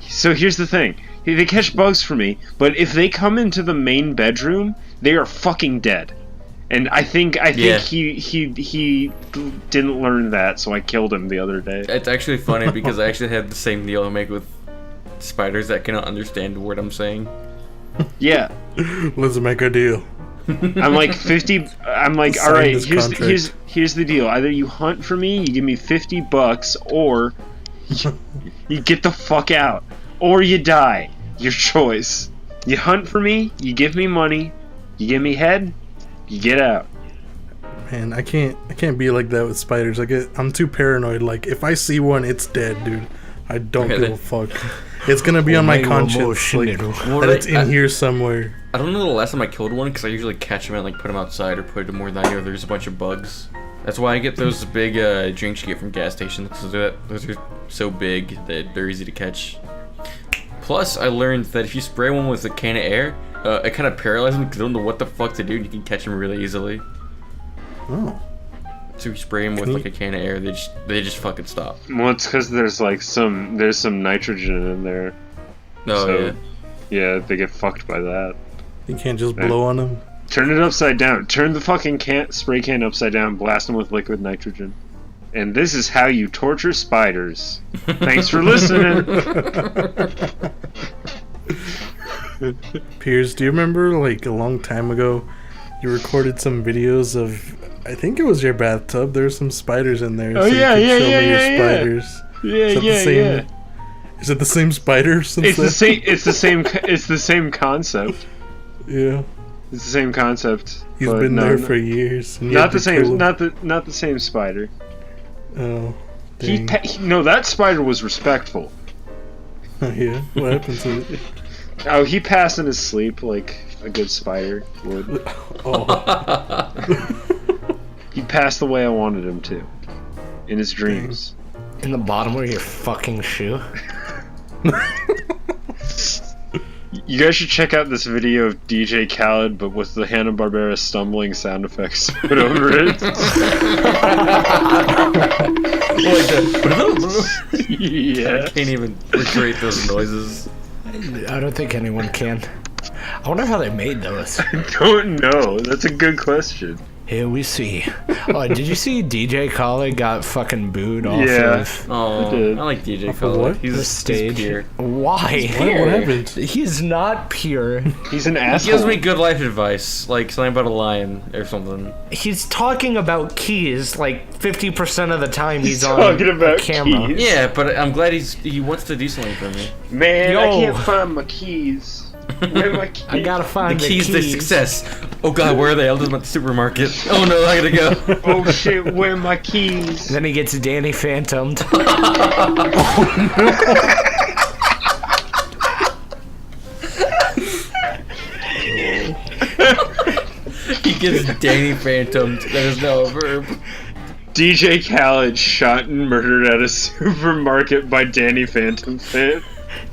So here's the thing. They catch bugs for me, but if they come into the main bedroom, they are fucking dead. And I think Yeah. he didn't learn that, so I killed him the other day. It's actually funny because I actually had the same deal I make with spiders that cannot understand the word I'm saying. Yeah. Let's make a deal. I'm like 50. I'm like, Sign all right. this contract. Here's the deal. Either you hunt for me, you give me $50, or you get the fuck out, or you die. Your choice. You hunt for me, you give me money, you give me head, you get out. Man, I can't be like that with spiders. I'm too paranoid. Like if I see one, it's dead, dude. I don't give a fuck. It's gonna be on my conscience, like, that it's in here somewhere. I don't know the last time I killed one because I usually catch them and like put them outside or put them where I know there's a bunch of bugs. That's why I get those big drinks you get from gas stations. Those are so big that they're easy to catch. Plus, I learned that if you spray one with a can of air, it kind of paralyzes them because they don't know what the fuck to do, and you can catch them really easily. Oh. So if you spray them with like a can of air, they just fucking stop. Well, it's because there's some nitrogen in there. Oh So, yeah, they get fucked by that. You can't just blow on them. Turn it upside down. Turn the fucking spray can upside down. Blast them with liquid nitrogen. And this is how you torture spiders. Thanks for listening. Piers, do you remember like a long time ago, you recorded some videos of, I think it was your bathtub. There were some spiders in there. Oh, so yeah, you could yeah, show yeah, me your yeah, spiders. Is it the same spider? Since It's then? the same. It's the same. It's the same concept. Yeah. It's the same concept. He's but been no, there no- for years. And you Not had the to kill same. him. Not the same spider. Oh. Dang. No, that spider was respectful. Yeah. What happened to it? Oh, he passed in his sleep like a good spider would. Oh. He passed the way I wanted him to, in his dreams. In the bottom of your fucking shoe? You guys should check out this video of DJ Khaled, but with the Hanna-Barbera stumbling sound effects put over it. Yeah. I can't even recreate those noises. I don't think anyone can. I wonder how they made those. I don't know. That's a good question. Here we see. Oh, did you see DJ Khaled got fucking booed off Yeah. of Oh, I did. I like DJ Off of Khaled. what? He's the a stage? Peer. Why? What happened? He's not pure. He's an He asshole. gives me good life advice, like something about a lion or something. He's talking about keys like 50% of the time he's on talking about camera. keys. Yeah, but I'm glad he wants to do something for me. Man, Yo. I can't find my keys. Where are my keys? I gotta find The keys to success. Oh god, where are they? I'm just at the supermarket. Oh no, I gotta go. Oh shit, where are my keys? Then he gets Danny Phantomed. He gets Danny Phantomed. That is now a verb. DJ Khaled shot and murdered at a supermarket by Danny Phantom fan.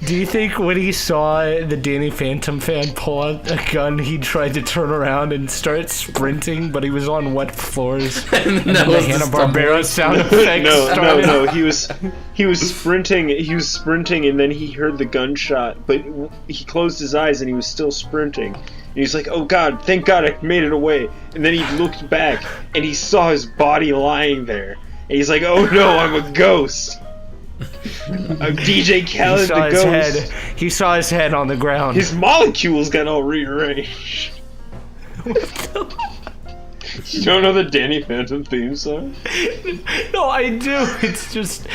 Do you think when he saw the Danny Phantom fan pull out a gun, he tried to turn around and start sprinting, but he was on wet floors? And that then the was the Hanna-Barbera sound effects started. No. He was sprinting. He was sprinting, and then he heard the gunshot. But he closed his eyes, and he was still sprinting. And he's like, "Oh God, thank God, I made it away." And then he looked back, and he saw his body lying there. And he's like, "Oh no, I'm a ghost." I'm DJ He Khaled saw the his ghost. head. He saw his head on the ground. His molecules got all rearranged. You don't know the Danny Phantom theme song? No, I do. It's just.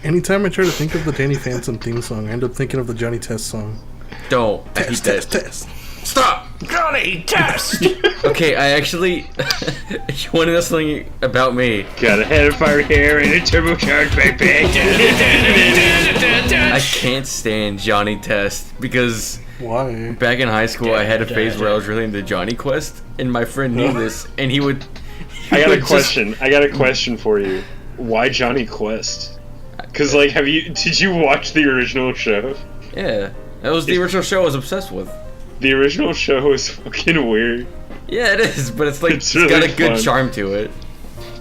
Anytime I try to think of the Danny Phantom theme song, I end up thinking of the Johnny Test song. Don't. I hate that. Test. Stop! Johnny Test! Okay, I actually. You want to know something about me? Got a head of fire hair and a turbocharged backpack. I can't stand Johnny Test because Why? back in high school I had a phase where I was really into Johnny Quest, and my friend knew this, and he would. I got would a just- question. I got a question for you. Why Johnny Quest? Cause like, did you watch the original show? Yeah, that was the original show I was obsessed with. The original show is fucking weird. Yeah, it is, but it's like It's it's got really a good fun. charm to it.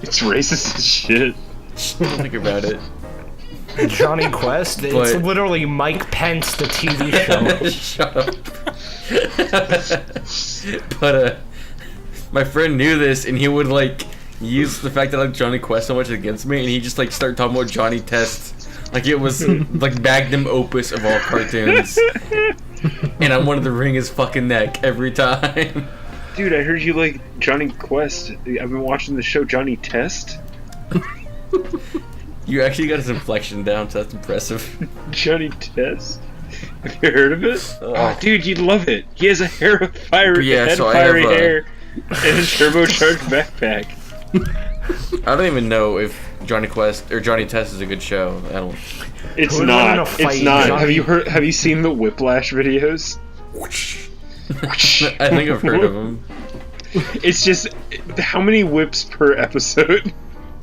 It's racist as shit. Don't think about it. Johnny Quest? It's But- literally Mike Pence, the TV show. Shut up. But my friend knew this, and he would like use the fact that I like Johnny Quest so much against me, and he just like started talking about Johnny Test like it was like magnum opus of all cartoons. And I wanted to wring his fucking neck every time. Dude, I heard you like Johnny Quest. I've been watching the show Johnny Test. You actually got his inflection down, so that's impressive. Johnny Test? Have you heard of it? Oh. Oh, dude, you'd love it. He has a hair of fire, Yeah, head so of I have fiery a- hair, and a turbocharged backpack. I don't even know if Johnny Quest or Johnny Test is a good show. I don't. It's Who would wanna not. fight It's not. Johnny? Have you seen the Whiplash videos? I think I've heard of him. It's just how many whips per episode?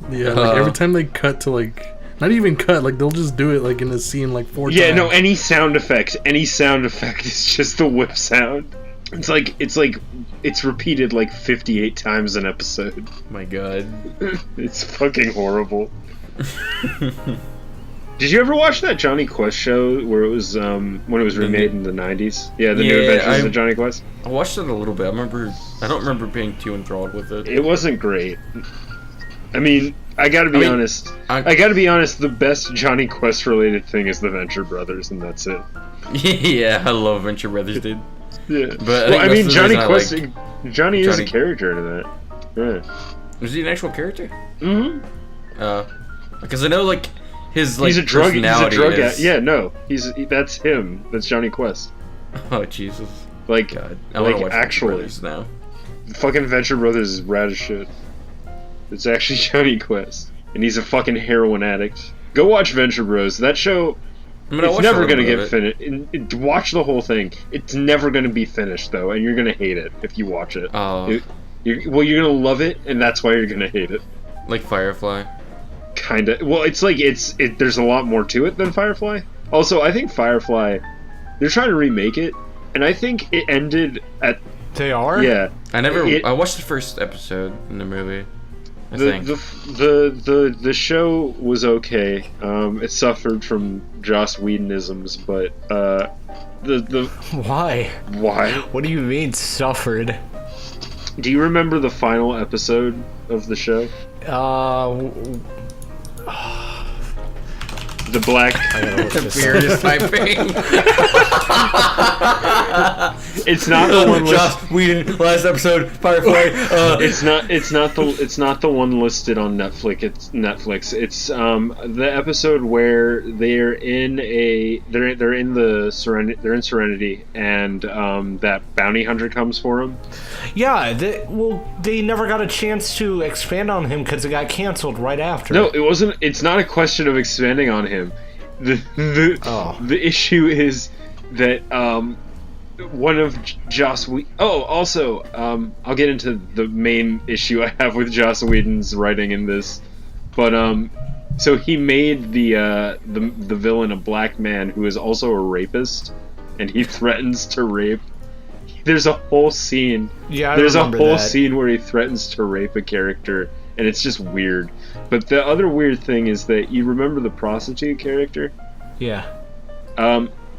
Yeah, like every time they cut to like, not even cut, like they'll just do it like in a scene like 4 times. Yeah, no, any sound effect is just the whip sound. It's repeated like 58 times an episode. My God. It's fucking horrible. Did you ever watch that Johnny Quest show where it was when it was remade in the 90s? Yeah, the New Yeah, Adventures of Johnny Quest. I watched it a little bit. I don't remember being too enthralled with it. It wasn't great. I mean, I gotta be honest. I gotta be honest. The best Johnny Quest related thing is the Venture Brothers, and that's it. Yeah, I love Venture Brothers, dude. Yeah, But well, I mean, that's the Johnny reason I Quest. like Johnny is a Johnny- character in that. Yeah. Was he an actual character? Mm-hmm. Because I know like his like He's a drug. He's a personality drug. is... Yeah, no, that's him. That's Johnny Quest. Oh Jesus. Like, God, I want like to watch actually, Venture Brothers now. fucking Venture Brothers is rad as shit. It's actually Johnny Quest, and he's a fucking heroin addict. Go watch Venture Bros. That show. I'm gonna It's watch never a little gonna bit get of it. finished. Watch the whole thing. It's never gonna be finished though, and you're gonna hate it if you watch it. Oh, You're gonna love it, and that's why you're gonna hate it. like Firefly. Kinda. Well, it's like there's a lot more to it than Firefly. Also, I think Firefly They're trying to remake it, and I think it ended at. They are? Yeah. I watched the first episode in the movie. I think. The show was okay. It suffered from Joss Whedonisms, but Why? why? What do you mean suffered? Do you remember the final episode of the show? The black. I gotta look this Piers is typing. It's not the one. Joss Whedon, last episode, Firefly. It's not the one listed on Netflix. It's the episode where they're in Serenity, and that bounty hunter comes for them. Yeah, they never got a chance to expand on him because it got canceled right after. No, it wasn't. It's not a question of expanding on him. The issue is that one of Joss Whedon. Oh, also, I'll get into the main issue I have with Joss Whedon's writing in this, but so he made the villain a black man who is also a rapist, and he threatens to rape. There's a whole scene. Yeah, there's a whole that. scene where he threatens to rape a character, and it's just weird. But the other weird thing is that you remember the prostitute character? Yeah.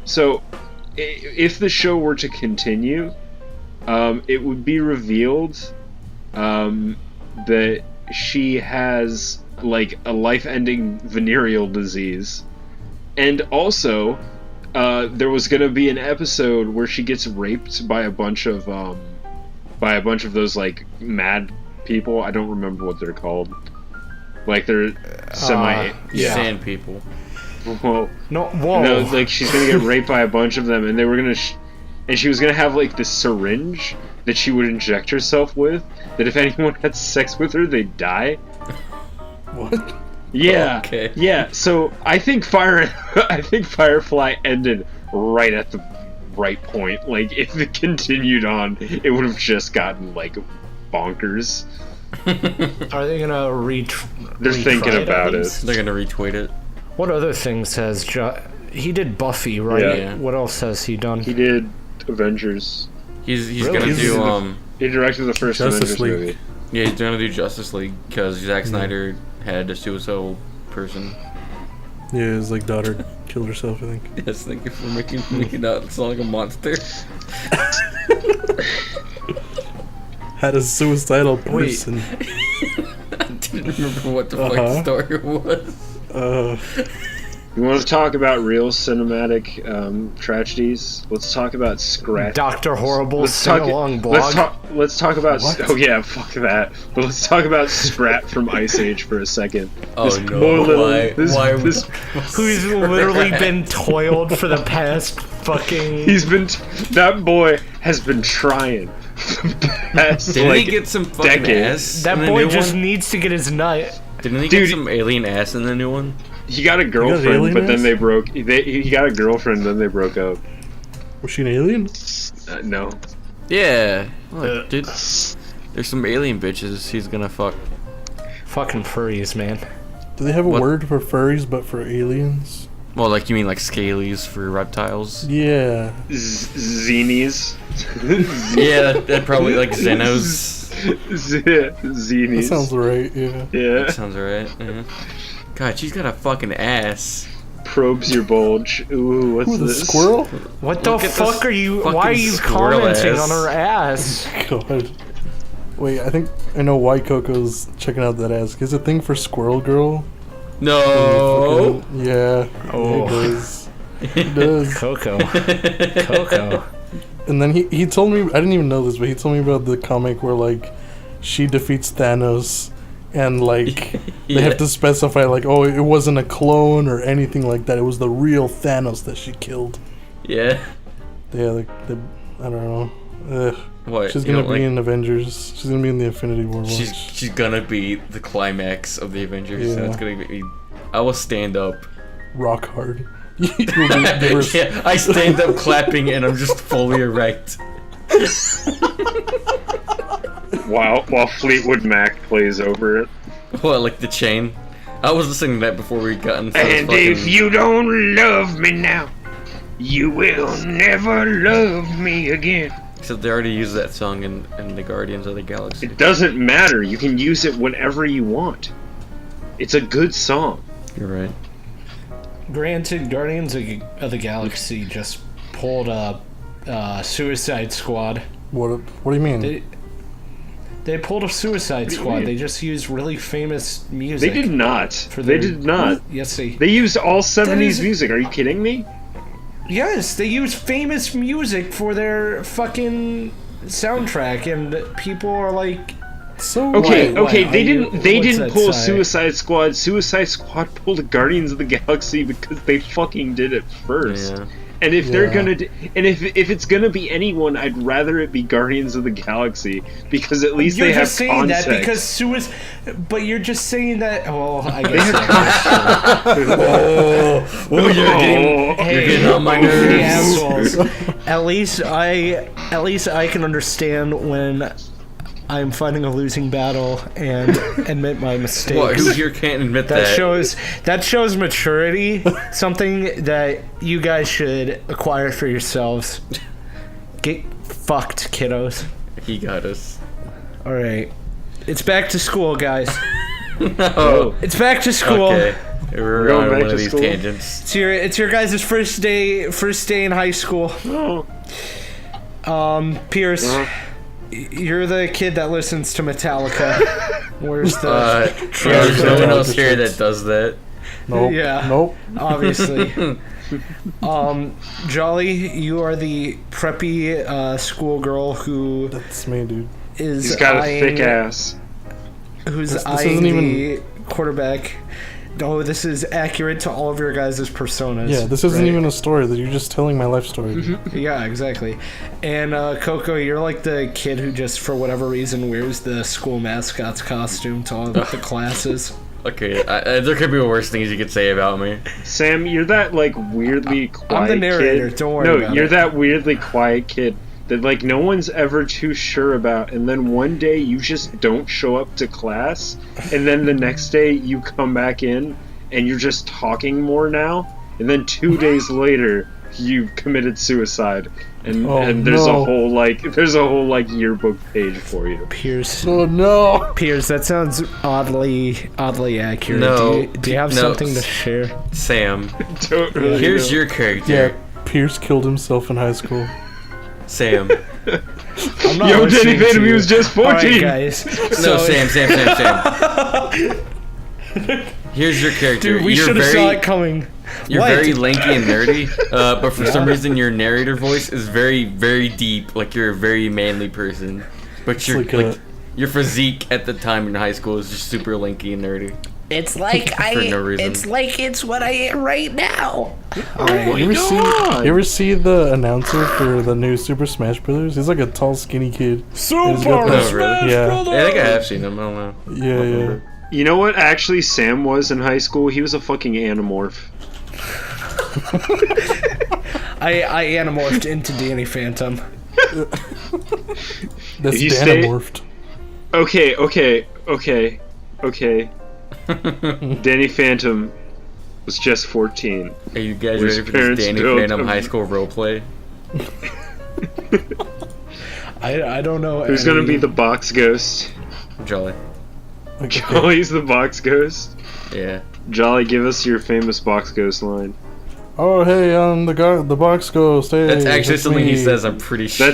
So if the show were to continue, it would be revealed that she has like a life-ending venereal disease, and also there was going to be an episode where she gets raped by a bunch of those like mad people. I don't remember what they're called. Like they're Sand people. Well, Whoa. no, like she's gonna get raped by a bunch of them, and they were gonna, and she was gonna have like this syringe that she would inject herself with. That if anyone had sex with her, they'd die. What? Yeah. Okay. Yeah. So I think Firefly ended right at the right point. Like if it continued on, it would have just gotten like bonkers. Are they gonna They're thinking about it. They're gonna retweet it. What other things has he did Buffy, right? Yeah. What else has he done? He did Avengers. He's Really? gonna do He directed the first Justice Avengers League. movie. yeah, he's gonna do Justice League because Zack Snyder had a suicidal person. Yeah, his like daughter killed herself, I think. Yes, thank you for making me not sound like a monster. Had a suicidal person. I didn't remember what the fuck story was. You want to talk about real cinematic tragedies? Let's talk about Scratch. Dr. Horrible's sing-along blog. Let's talk about. What? Oh yeah, fuck that. But let's talk about Scrat from Ice Age for a second. Oh This no! poor little- Why? this- Why? this- Who's literally been toiled for the past fucking... That boy has been trying. For the past, Didn't like, he get some fucking decade. ass? That in the boy new just one? needs to get his nut. Didn't he Dude, get some alien ass in the new one? He got a girlfriend, alien but then ass? they broke. He got a girlfriend, then they broke up. Was she an alien? No. Yeah. Look, dude. There's some alien bitches he's gonna fuck. Fucking furries, man. Do they have a What? word for furries but for aliens? Well, like you mean like scalies for reptiles? Yeah. Zenies. Yeah, that probably like Xenos. Zenies. That sounds right, yeah. Yeah. That sounds right. Yeah. God, she's got a fucking ass. Probes your bulge. Ooh, what's Ooh, the this? squirrel? What the Look at fuck this are you... fucking Why are you squirrel commenting ass. on her ass? God. Wait, I think I know why Coco's checking out that ass. Is it a thing for Squirrel Girl? No. Yeah. Oh. It does. It does. Coco. Coco. And then he told me, I didn't even know this, but he told me about the comic where, like, she defeats Thanos, and, like, they Yeah. have to specify, like, oh, it wasn't a clone or anything like that. It was the real Thanos that she killed. Yeah. Yeah, like, I don't know. Ugh. What? She's you gonna don't be like- in Avengers. She's gonna be in the Infinity War one. She's gonna be the climax of the Avengers. Yeah. And it's gonna be. I will stand up. Rock hard. You'll be the worst. Yeah, I stand up clapping and I'm just fully erect. While Fleetwood Mac plays over it. What, like the chain? I was listening to that before we got into this And if fucking- you don't love me now, You will never love me again. Except they already used that song in the Guardians of the Galaxy. It doesn't matter. You can use it whenever you want. It's a good song. You're right. Granted, Guardians of the Galaxy just pulled a Suicide Squad. What do you mean? They pulled a Suicide Squad. They just used really famous music. They did not. They did not. Yes, they used all 70s music. Are you kidding me? Yes, they used famous music for their fucking soundtrack, and people are like, So okay, what? they didn't pull say? Suicide Squad. Suicide Squad pulled Guardians of the Galaxy because they fucking did it first. Yeah. And if they're Yeah. gonna, if it's gonna be anyone, I'd rather it be Guardians of the Galaxy because at least you're they have just saying context. that because but you're just saying that. Well, I guess. Oh, you're getting on my nerves. Assholes. At least I can understand when I'm fighting a losing battle and admit my mistakes. What? Who here can't admit that? That shows maturity. Something that you guys should acquire for yourselves. Get fucked, kiddos. He got us. All right, it's back to school, guys. No. It's back to school. Okay. We're going on back one to of these school? tangents. It's your guys' first day in high school. Oh. Piers, you're the kid that listens to Metallica. Where's the There's no one Metallica else here shirts. that does that. Nope. Yeah. Nope. obviously. Jolly, you are the preppy schoolgirl who That's me, dude. is He's got a eyeing, thick ass. who's This eyeing isn't the quarterback. Oh, this is accurate to all of your guys' personas. Yeah, this isn't right? even a story. That you're just telling my life story. dude. Yeah, exactly. And Coco, you're like the kid who just, for whatever reason, wears the school mascot's costume to all the classes. Okay, there could be worse things you could say about me. Sam, you're that like weirdly quiet I'm the narrator. kid. Don't worry No, about you're it. that weirdly quiet kid that like no one's ever too sure about, and then one day you just don't show up to class, and then the next day you come back in and you're just talking more now, and then 2 days later you committed suicide, and there's a no. whole like yearbook page for you. Piers. Oh no! Piers, that sounds oddly accurate. No, do you have no. something to share? Sam, Don't really here's know. your character. Yeah, Pierce killed himself in high school. Sam. I'm not Yo, listening Danny to Phantom, he you. was just All right, 14. guys. No, Sam. Here's your character. Dude, we You're should have very- saw it coming. You're What? very lanky and nerdy, but for some reason your narrator voice is very, very deep. Like you're a very manly person, but your like your physique at the time in high school is just super lanky and nerdy. It's like For no reason. it's what I am right now. You ever see the announcer for the new Super Smash Brothers? He's like a tall, skinny kid. Super He's got the- Oh, really? Yeah, Yeah, I think I have seen them. I don't know. yeah. You know what actually Sam was in high school? He was a fucking Animorph. I animorphed into Danny Phantom. That's If you stay- Danimorphed. Okay. Danny Phantom was just 14. Are you guys His ready for parents this Danny built Phantom a- high school roleplay? I don't know. Who's gonna be the box ghost? Jolly. Okay. Jolly's the box ghost. Yeah. Jolly, give us your famous box ghost line. Oh hey, the box ghost. Hey, That's actually it's something he me. says, I'm pretty sure.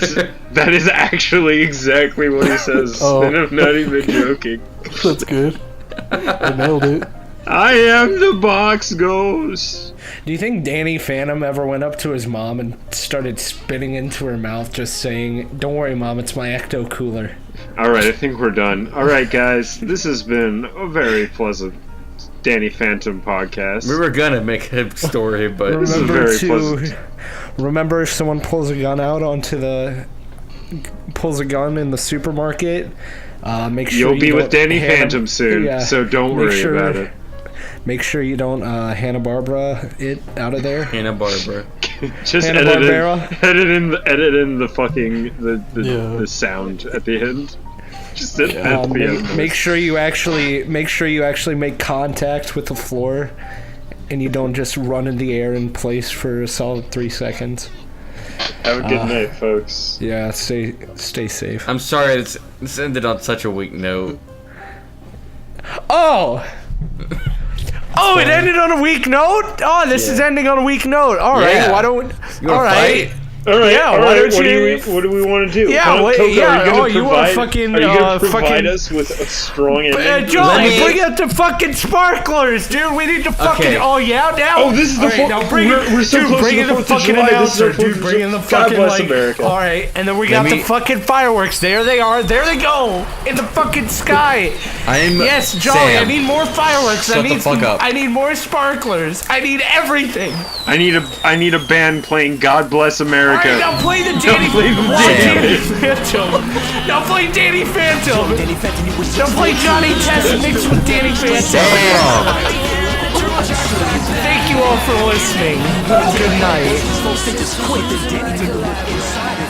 That is actually exactly what he says. Oh. And I'm not even joking. That's good. I nailed it. I am the box ghost. Do you think Danny Phantom ever went up to his mom and started spitting into her mouth, just saying, "Don't worry, mom, it's my ecto cooler." Alright, I think we're done. Alright, guys, this has been a very pleasant Danny Phantom podcast. We were gonna make a story, but This is Remember very to pleasant. remember if someone pulls a gun in the supermarket. Make sure You'll be you with don't Danny Hanna- Phantom soon, yeah. so don't Make worry sure- about it. Make sure you don't Hanna-Barbera it out of there. Hanna-Barbera. Just Hanna-Barbera? edit in the fucking Yeah. the sound at the end. Just at the end. Make sure you actually make contact with the floor and you don't just run in the air in place for a solid 3 seconds. Have a good night, folks. Yeah, stay safe. I'm sorry, this ended on such a weak note. Oh! Oh, it ended on a weak note? Oh, this is ending on a weak note. All right, Yeah. why don't... You wanna fight? All right, Yeah, all why right. don't What do we want to do? Yeah, wait, Coco, yeah, are you gonna you wanna provide? fucking, are you gonna fucking- provide us with a strong ending? Johnny, Let me- bring out the fucking sparklers, dude. We need to fucking... Okay. Oh, yeah, now? Oh, this is the All right, now bring we're so dude, close bring to in the the 4th of fucking July. This is our announcer, 4th dude. of Bring in the God fucking, bless like... America. All right, and then we got the me- fucking fireworks. There they are. There they go. In the fucking sky. I'm Yes, Johnny, Sam. I need more fireworks. Shut the fuck up. I need more sparklers. I need everything. I need a band playing "God Bless All America." right, now play the Danny Phantom. Now play Danny Phantom. Now play Johnny Test mixed with Danny Phantom. Damn. Thank you all for listening. Good night. Folks, they just quit. Danny took a look inside